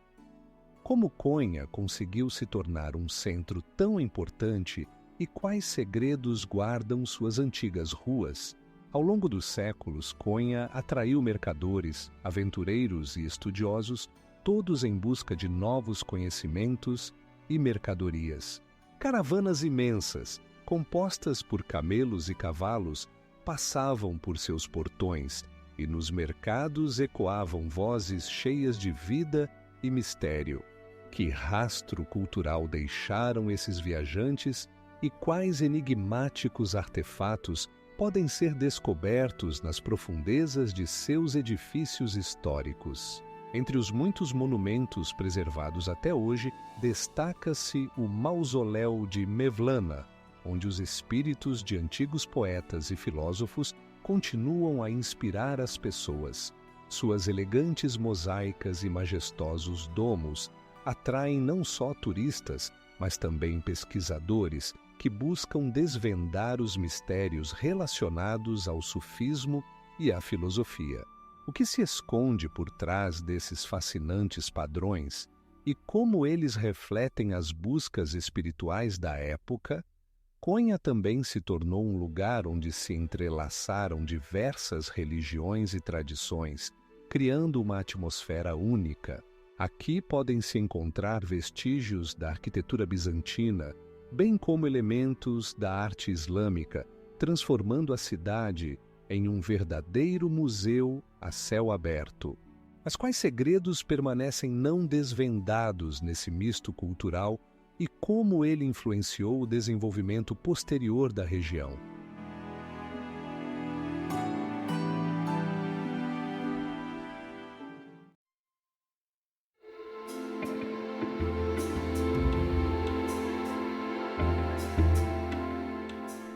Como Konya conseguiu se tornar um centro tão importante e quais segredos guardam suas antigas ruas? Ao longo dos séculos, Konya atraiu mercadores, aventureiros e estudiosos, todos em busca de novos conhecimentos e mercadorias. Caravanas imensas, compostas por camelos e cavalos, passavam por seus portões e nos mercados ecoavam vozes cheias de vida e mistério. Que rastro cultural deixaram esses viajantes e quais enigmáticos artefatos podem ser descobertos nas profundezas de seus edifícios históricos? Entre os muitos monumentos preservados até hoje, destaca-se o Mausoléu de Mevlana, onde os espíritos de antigos poetas e filósofos continuam a inspirar as pessoas. Suas elegantes mosaicas e majestosos domos atraem não só turistas, mas também pesquisadores que buscam desvendar os mistérios relacionados ao sufismo e à filosofia. O que se esconde por trás desses fascinantes padrões e como eles refletem as buscas espirituais da época? Konya também se tornou um lugar onde se entrelaçaram diversas religiões e tradições, criando uma atmosfera única. Aqui podem se encontrar vestígios da arquitetura bizantina, bem como elementos da arte islâmica, transformando a cidade em um verdadeiro museu a céu aberto. Mas quais segredos permanecem não desvendados nesse misto cultural e como ele influenciou o desenvolvimento posterior da região?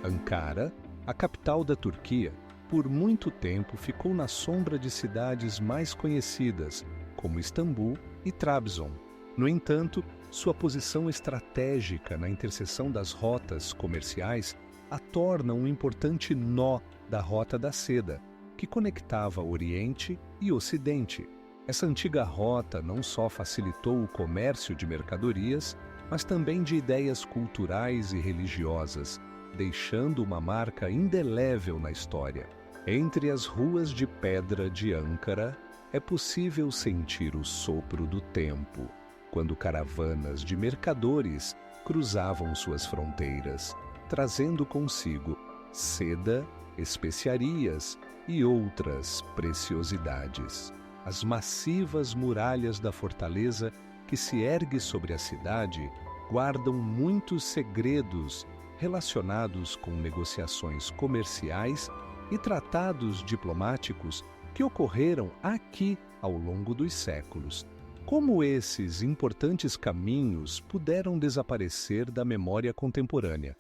Ankara, a capital da Turquia, por muito tempo ficou na sombra de cidades mais conhecidas, como Istambul e Trabzon. No entanto, sua posição estratégica na interseção das rotas comerciais a torna um importante nó da Rota da Seda, que conectava Oriente e Ocidente. Essa antiga rota não só facilitou o comércio de mercadorias, mas também de ideias culturais e religiosas, deixando uma marca indelével na história. Entre as ruas de pedra de Ankara, é possível sentir o sopro do tempo, quando caravanas de mercadores cruzavam suas fronteiras, trazendo consigo seda, especiarias e outras preciosidades. As massivas muralhas da fortaleza que se ergue sobre a cidade guardam muitos segredos relacionados com negociações comerciais e tratados diplomáticos que ocorreram aqui ao longo dos séculos. Como esses importantes caminhos puderam desaparecer da memória contemporânea?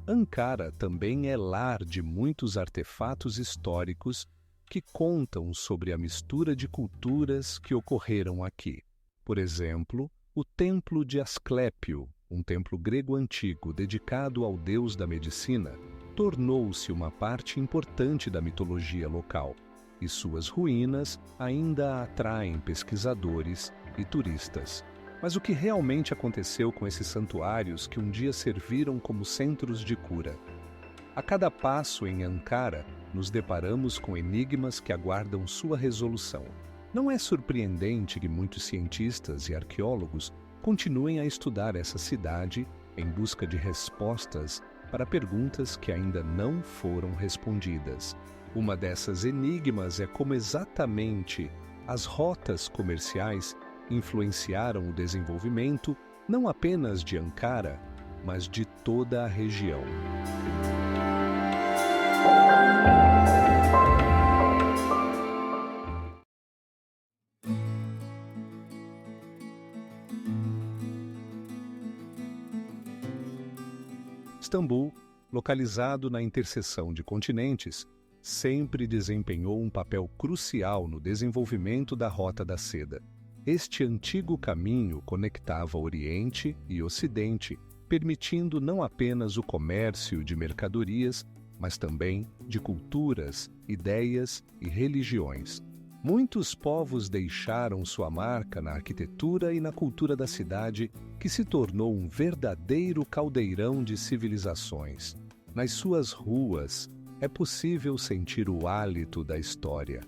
Ankara também é lar de muitos artefatos históricos que contam sobre a mistura de culturas que ocorreram aqui. Por exemplo, o Templo de Asclépio, um templo grego antigo dedicado ao deus da medicina, tornou-se uma parte importante da mitologia local, e suas ruínas ainda atraem pesquisadores e turistas. Mas o que realmente aconteceu com esses santuários que um dia serviram como centros de cura? A cada passo em Ankara, nos deparamos com enigmas que aguardam sua resolução. Não é surpreendente que muitos cientistas e arqueólogos continuem a estudar essa cidade em busca de respostas para perguntas que ainda não foram respondidas. Uma dessas enigmas é como exatamente as rotas comerciais influenciaram o desenvolvimento não apenas de Ankara, mas de toda a região. Istambul, localizado na interseção de continentes, sempre desempenhou um papel crucial no desenvolvimento da Rota da Seda. Este antigo caminho conectava Oriente e Ocidente, permitindo não apenas o comércio de mercadorias, mas também de culturas, ideias e religiões. Muitos povos deixaram sua marca na arquitetura e na cultura da cidade, que se tornou um verdadeiro caldeirão de civilizações. Nas suas ruas, é possível sentir o hálito da história,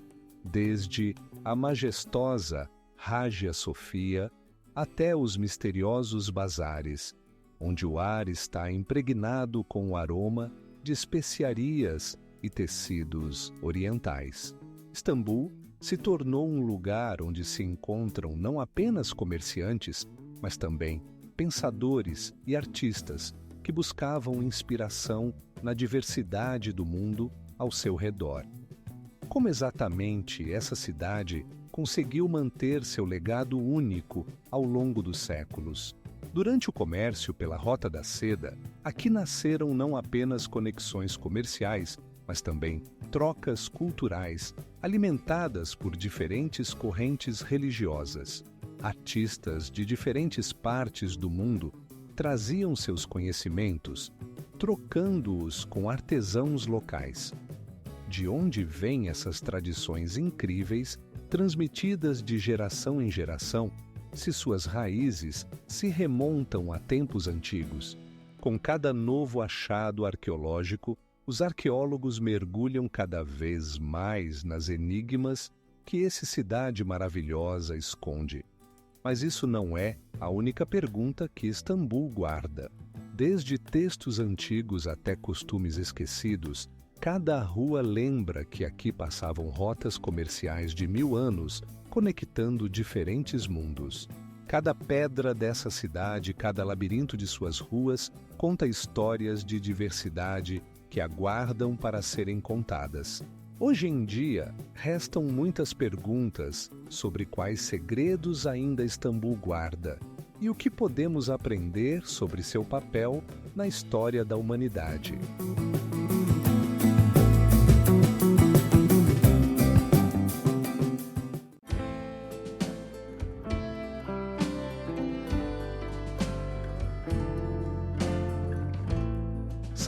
desde a majestosa Hagia Sophia até os misteriosos bazares, onde o ar está impregnado com o aroma de especiarias e tecidos orientais. Istambul se tornou um lugar onde se encontram não apenas comerciantes, mas também pensadores e artistas que buscavam inspiração na diversidade do mundo ao seu redor. Como exatamente essa cidade conseguiu manter seu legado único ao longo dos séculos? Durante o comércio pela Rota da Seda, aqui nasceram não apenas conexões comerciais, mas também trocas culturais alimentadas por diferentes correntes religiosas. Artistas de diferentes partes do mundo traziam seus conhecimentos, trocando-os com artesãos locais. De onde vêm essas tradições incríveis, transmitidas de geração em geração, se suas raízes se remontam a tempos antigos? Com cada novo achado arqueológico, os arqueólogos mergulham cada vez mais nas enigmas que essa cidade maravilhosa esconde. Mas isso não é a única pergunta que Istambul guarda. Desde textos antigos até costumes esquecidos, cada rua lembra que aqui passavam rotas comerciais de 1000 anos, conectando diferentes mundos. Cada pedra dessa cidade, cada labirinto de suas ruas, conta histórias de diversidade que aguardam para serem contadas. Hoje em dia, restam muitas perguntas sobre quais segredos ainda Istambul guarda e o que podemos aprender sobre seu papel na história da humanidade.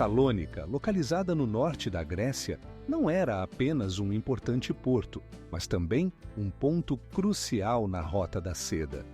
Salônica, localizada no norte da Grécia, não era apenas um importante porto, mas também um ponto crucial na Rota da Seda.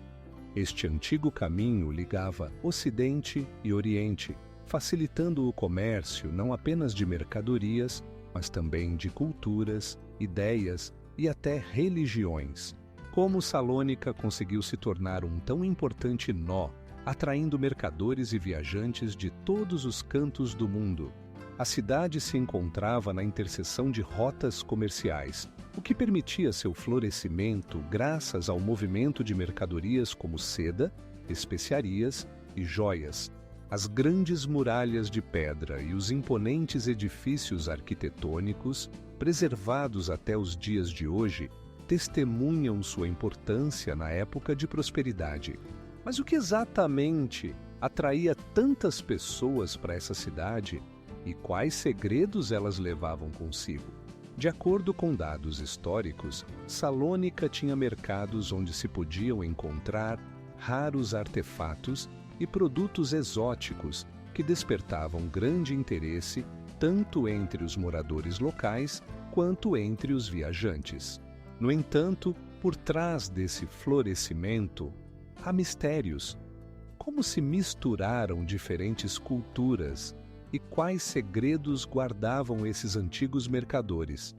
Este antigo caminho ligava Ocidente e Oriente, facilitando o comércio não apenas de mercadorias, mas também de culturas, ideias e até religiões. Como Salônica conseguiu se tornar um tão importante nó, atraindo mercadores e viajantes de todos os cantos do mundo. A cidade se encontrava na interseção de rotas comerciais, o que permitia seu florescimento graças ao movimento de mercadorias como seda, especiarias e joias. As grandes muralhas de pedra e os imponentes edifícios arquitetônicos, preservados até os dias de hoje, testemunham sua importância na época de prosperidade. Mas o que exatamente atraía tantas pessoas para essa cidade e quais segredos elas levavam consigo? De acordo com dados históricos, Salônica tinha mercados onde se podiam encontrar raros artefatos e produtos exóticos que despertavam grande interesse tanto entre os moradores locais quanto entre os viajantes. No entanto, por trás desse florescimento, há mistérios. Como se misturaram diferentes culturas e quais segredos guardavam esses antigos mercadores?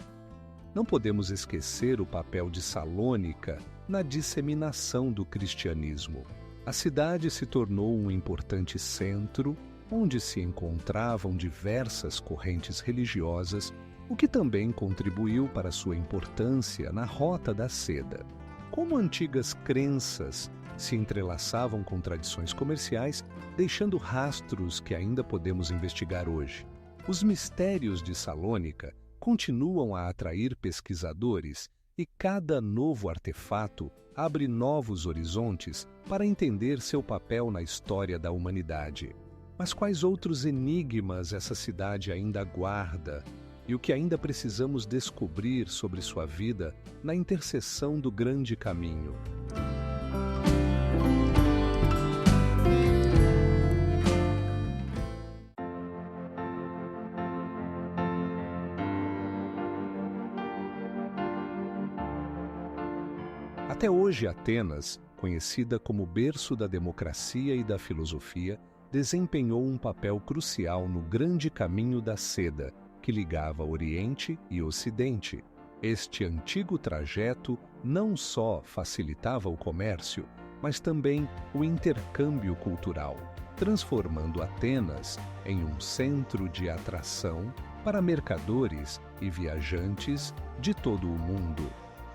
Não podemos esquecer o papel de Salônica na disseminação do cristianismo. A cidade se tornou um importante centro onde se encontravam diversas correntes religiosas, o que também contribuiu para sua importância na Rota da Seda. Como antigas crenças se entrelaçavam com tradições comerciais, deixando rastros que ainda podemos investigar hoje. Os mistérios de Salônica continuam a atrair pesquisadores e cada novo artefato abre novos horizontes para entender seu papel na história da humanidade. Mas quais outros enigmas essa cidade ainda guarda e o que ainda precisamos descobrir sobre sua vida na interseção do Grande Caminho? Até hoje, Atenas, conhecida como berço da democracia e da filosofia, desempenhou um papel crucial no Grande Caminho da Seda, que ligava Oriente e Ocidente. Este antigo trajeto não só facilitava o comércio, mas também o intercâmbio cultural, transformando Atenas em um centro de atração para mercadores e viajantes de todo o mundo.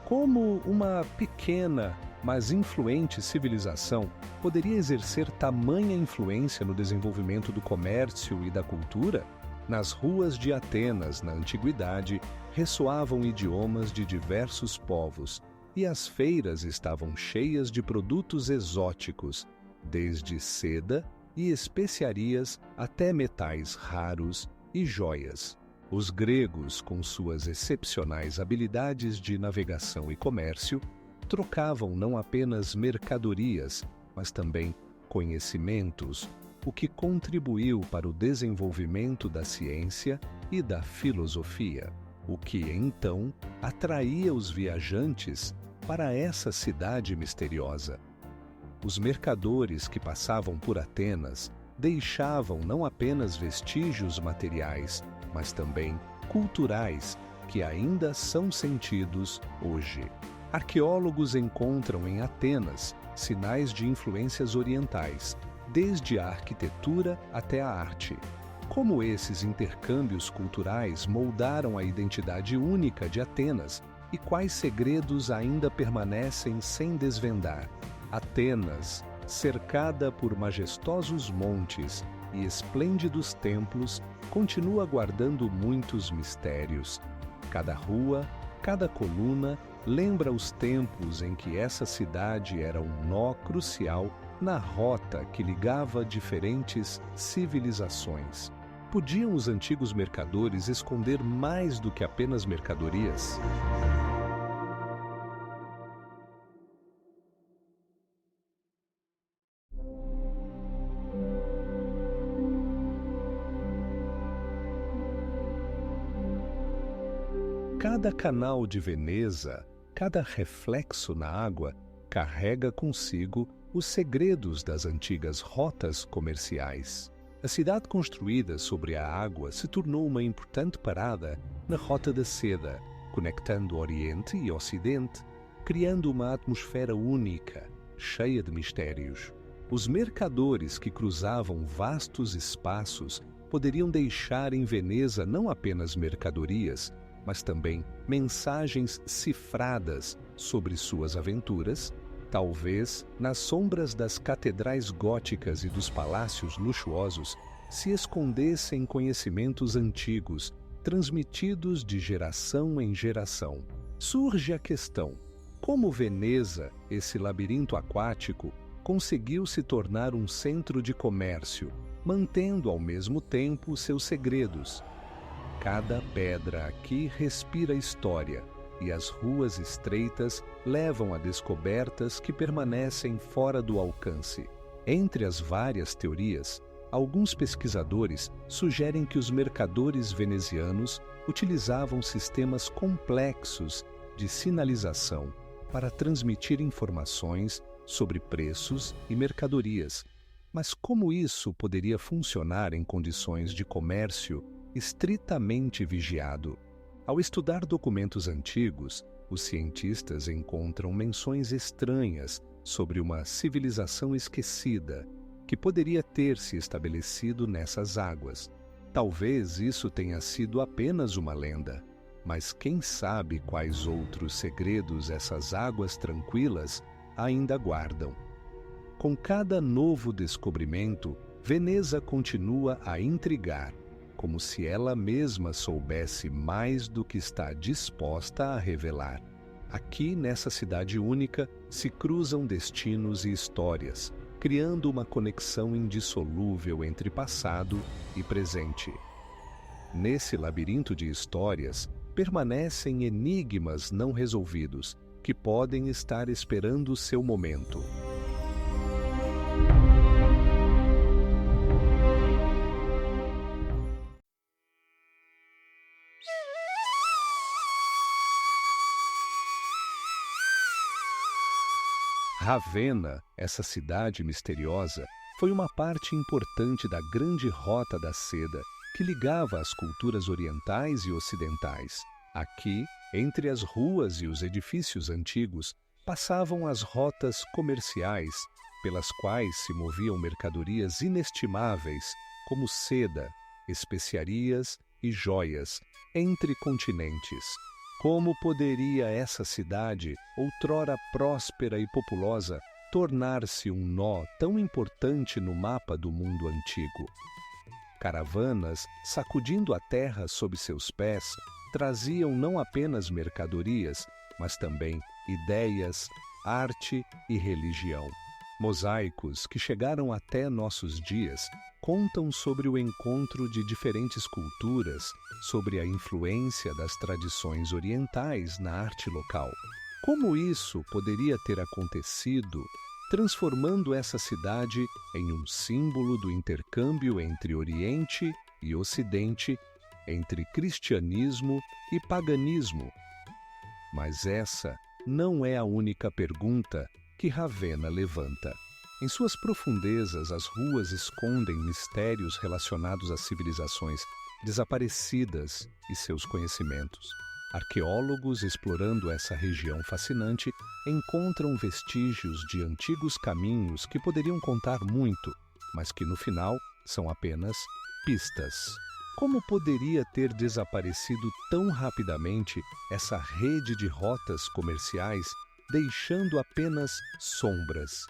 Como uma pequena, mas influente civilização poderia exercer tamanha influência no desenvolvimento do comércio e da cultura? Nas ruas de Atenas, na antiguidade, ressoavam idiomas de diversos povos, e as feiras estavam cheias de produtos exóticos, desde seda e especiarias até metais raros e joias. Os gregos, com suas excepcionais habilidades de navegação e comércio, trocavam não apenas mercadorias, mas também conhecimentos, o que contribuiu para o desenvolvimento da ciência e da filosofia, o que então atraía os viajantes para essa cidade misteriosa. Os mercadores que passavam por Atenas deixavam não apenas vestígios materiais, mas também culturais que ainda são sentidos hoje. Arqueólogos encontram em Atenas sinais de influências orientais, desde a arquitetura até a arte. Como esses intercâmbios culturais moldaram a identidade única de Atenas e quais segredos ainda permanecem sem desvendar? Atenas, cercada por majestosos montes e esplêndidos templos, continua guardando muitos mistérios. Cada rua, cada coluna lembra os tempos em que essa cidade era um nó crucial na rota que ligava diferentes civilizações. Podiam os antigos mercadores esconder mais do que apenas mercadorias? Cada canal de Veneza, cada reflexo na água, carrega consigo os segredos das antigas rotas comerciais. A cidade construída sobre a água se tornou uma importante parada na Rota da Seda, conectando Oriente e Ocidente, criando uma atmosfera única, cheia de mistérios. Os mercadores que cruzavam vastos espaços poderiam deixar em Veneza não apenas mercadorias, mas também mensagens cifradas sobre suas aventuras. Talvez, nas sombras das catedrais góticas e dos palácios luxuosos, se escondessem conhecimentos antigos, transmitidos de geração em geração. Surge a questão: como Veneza, esse labirinto aquático, conseguiu se tornar um centro de comércio, mantendo ao mesmo tempo seus segredos? Cada pedra aqui respira história, e as ruas estreitas levam a descobertas que permanecem fora do alcance. Entre as várias teorias, alguns pesquisadores sugerem que os mercadores venezianos utilizavam sistemas complexos de sinalização para transmitir informações sobre preços e mercadorias. Mas como isso poderia funcionar em condições de comércio estritamente vigiado? Ao estudar documentos antigos, os cientistas encontram menções estranhas sobre uma civilização esquecida que poderia ter se estabelecido nessas águas. Talvez isso tenha sido apenas uma lenda, mas quem sabe quais outros segredos essas águas tranquilas ainda guardam. Com cada novo descobrimento, Veneza continua a intrigar, como se ela mesma soubesse mais do que está disposta a revelar. Aqui, nessa cidade única, se cruzam destinos e histórias, criando uma conexão indissolúvel entre passado e presente. Nesse labirinto de histórias, permanecem enigmas não resolvidos, que podem estar esperando seu momento. Ravenna, essa cidade misteriosa, foi uma parte importante da grande Rota da Seda que ligava as culturas orientais e ocidentais. Aqui, entre as ruas e os edifícios antigos, passavam as rotas comerciais, pelas quais se moviam mercadorias inestimáveis, como seda, especiarias e joias, entre continentes. Como poderia essa cidade, outrora próspera e populosa, tornar-se um nó tão importante no mapa do mundo antigo? Caravanas, sacudindo a terra sob seus pés, traziam não apenas mercadorias, mas também ideias, arte e religião. Mosaicos que chegaram até nossos dias contam sobre o encontro de diferentes culturas, sobre a influência das tradições orientais na arte local. Como isso poderia ter acontecido, transformando essa cidade em um símbolo do intercâmbio entre Oriente e Ocidente, entre cristianismo e paganismo? Mas essa não é a única pergunta que Ravenna levanta. Em suas profundezas, as ruas escondem mistérios relacionados às civilizações desaparecidas e seus conhecimentos. Arqueólogos, explorando essa região fascinante, encontram vestígios de antigos caminhos que poderiam contar muito, mas que no final são apenas pistas. Como poderia ter desaparecido tão rapidamente essa rede de rotas comerciais, deixando apenas sombras?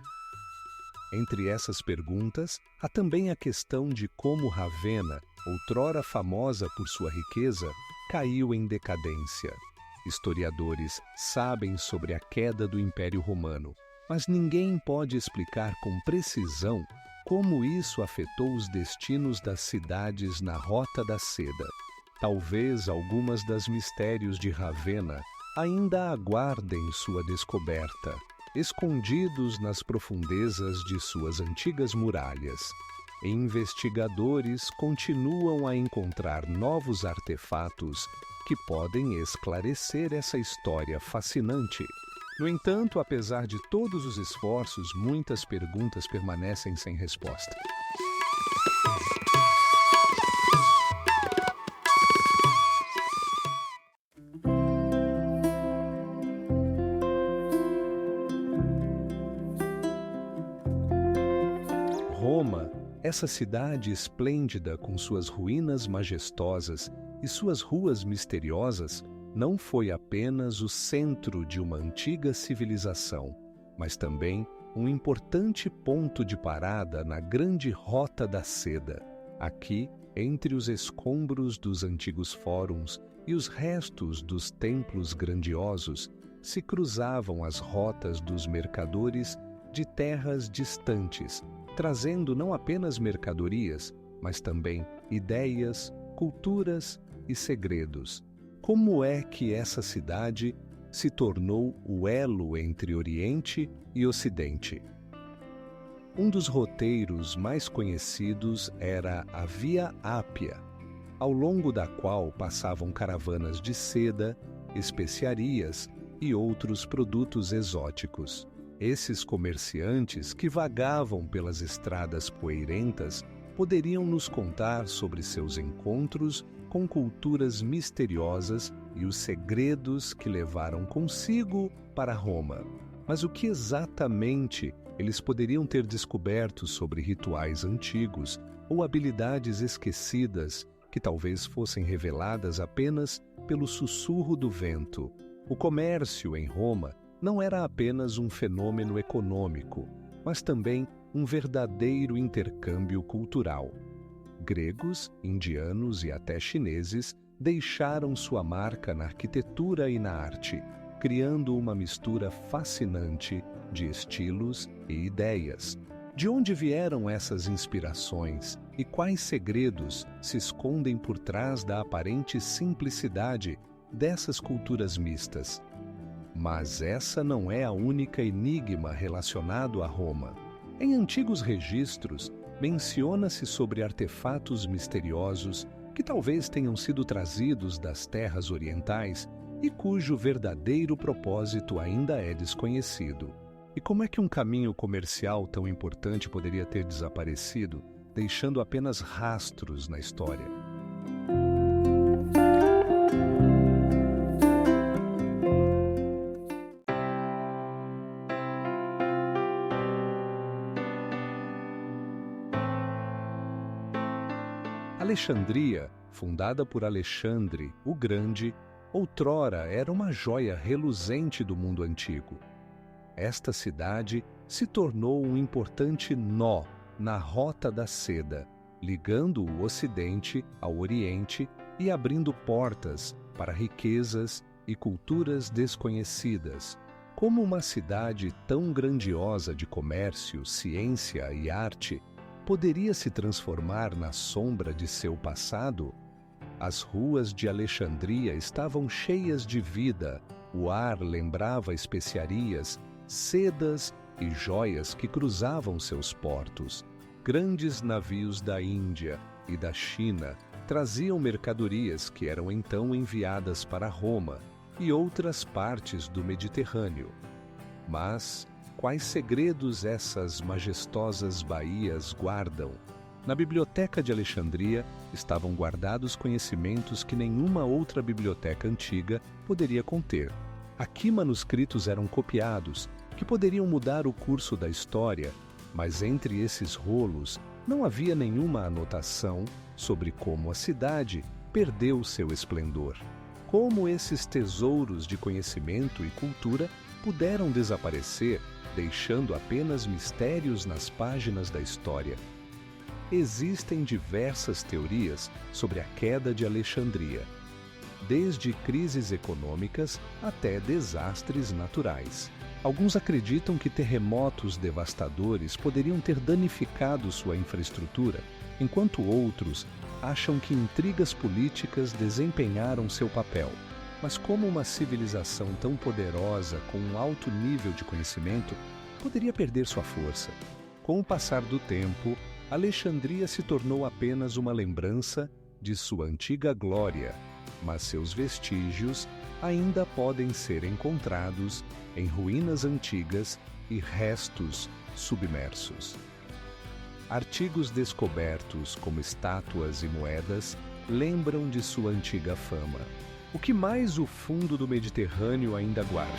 Entre essas perguntas, há também a questão de como Ravenna, outrora famosa por sua riqueza, caiu em decadência. Historiadores sabem sobre a queda do Império Romano, mas ninguém pode explicar com precisão como isso afetou os destinos das cidades na Rota da Seda. Talvez algumas das mistérios de Ravenna ainda aguardem sua descoberta, escondidos nas profundezas de suas antigas muralhas. Investigadores continuam a encontrar novos artefatos que podem esclarecer essa história fascinante. No entanto, apesar de todos os esforços, muitas perguntas permanecem sem resposta. Essa cidade esplêndida, com suas ruínas majestosas e suas ruas misteriosas, não foi apenas o centro de uma antiga civilização, mas também um importante ponto de parada na grande Rota da Seda. Aqui, entre os escombros dos antigos fóruns e os restos dos templos grandiosos, se cruzavam as rotas dos mercadores de terras distantes, trazendo não apenas mercadorias, mas também ideias, culturas e segredos. Como é que essa cidade se tornou o elo entre Oriente e Ocidente? Um dos roteiros mais conhecidos era a Via Ápia, ao longo da qual passavam caravanas de seda, especiarias e outros produtos exóticos. Esses comerciantes que vagavam pelas estradas poeirentas poderiam nos contar sobre seus encontros com culturas misteriosas e os segredos que levaram consigo para Roma. Mas o que exatamente eles poderiam ter descoberto sobre rituais antigos ou habilidades esquecidas que talvez fossem reveladas apenas pelo sussurro do vento? O comércio em Roma não era apenas um fenômeno econômico, mas também um verdadeiro intercâmbio cultural. Gregos, indianos e até chineses deixaram sua marca na arquitetura e na arte, criando uma mistura fascinante de estilos e ideias. De onde vieram essas inspirações e quais segredos se escondem por trás da aparente simplicidade dessas culturas mistas? Mas essa não é a única enigma relacionado a Roma. Em antigos registros, menciona-se sobre artefatos misteriosos que talvez tenham sido trazidos das terras orientais e cujo verdadeiro propósito ainda é desconhecido. E como é que um caminho comercial tão importante poderia ter desaparecido, deixando apenas rastros na história? Alexandria, fundada por Alexandre o Grande, outrora era uma joia reluzente do mundo antigo. Esta cidade se tornou um importante nó na Rota da Seda, ligando o Ocidente ao Oriente e abrindo portas para riquezas e culturas desconhecidas. Como uma cidade tão grandiosa de comércio, ciência e arte poderia se transformar na sombra de seu passado? As ruas de Alexandria estavam cheias de vida, o ar lembrava especiarias, sedas e joias que cruzavam seus portos. Grandes navios da Índia e da China traziam mercadorias que eram então enviadas para Roma e outras partes do Mediterrâneo. Mas quais segredos essas majestosas baías guardam? Na Biblioteca de Alexandria estavam guardados conhecimentos que nenhuma outra biblioteca antiga poderia conter. Aqui manuscritos eram copiados, que poderiam mudar o curso da história, mas entre esses rolos não havia nenhuma anotação sobre como a cidade perdeu seu esplendor. Como esses tesouros de conhecimento e cultura puderam desaparecer, deixando apenas mistérios nas páginas da história? Existem diversas teorias sobre a queda de Alexandria, desde crises econômicas até desastres naturais. Alguns acreditam que terremotos devastadores poderiam ter danificado sua infraestrutura, enquanto outros acham que intrigas políticas desempenharam seu papel. Mas como uma civilização tão poderosa, com um alto nível de conhecimento, poderia perder sua força? Com o passar do tempo, Alexandria se tornou apenas uma lembrança de sua antiga glória, mas seus vestígios ainda podem ser encontrados em ruínas antigas e restos submersos. Artigos descobertos, como estátuas e moedas, lembram de sua antiga fama. O que mais o fundo do Mediterrâneo ainda guarda?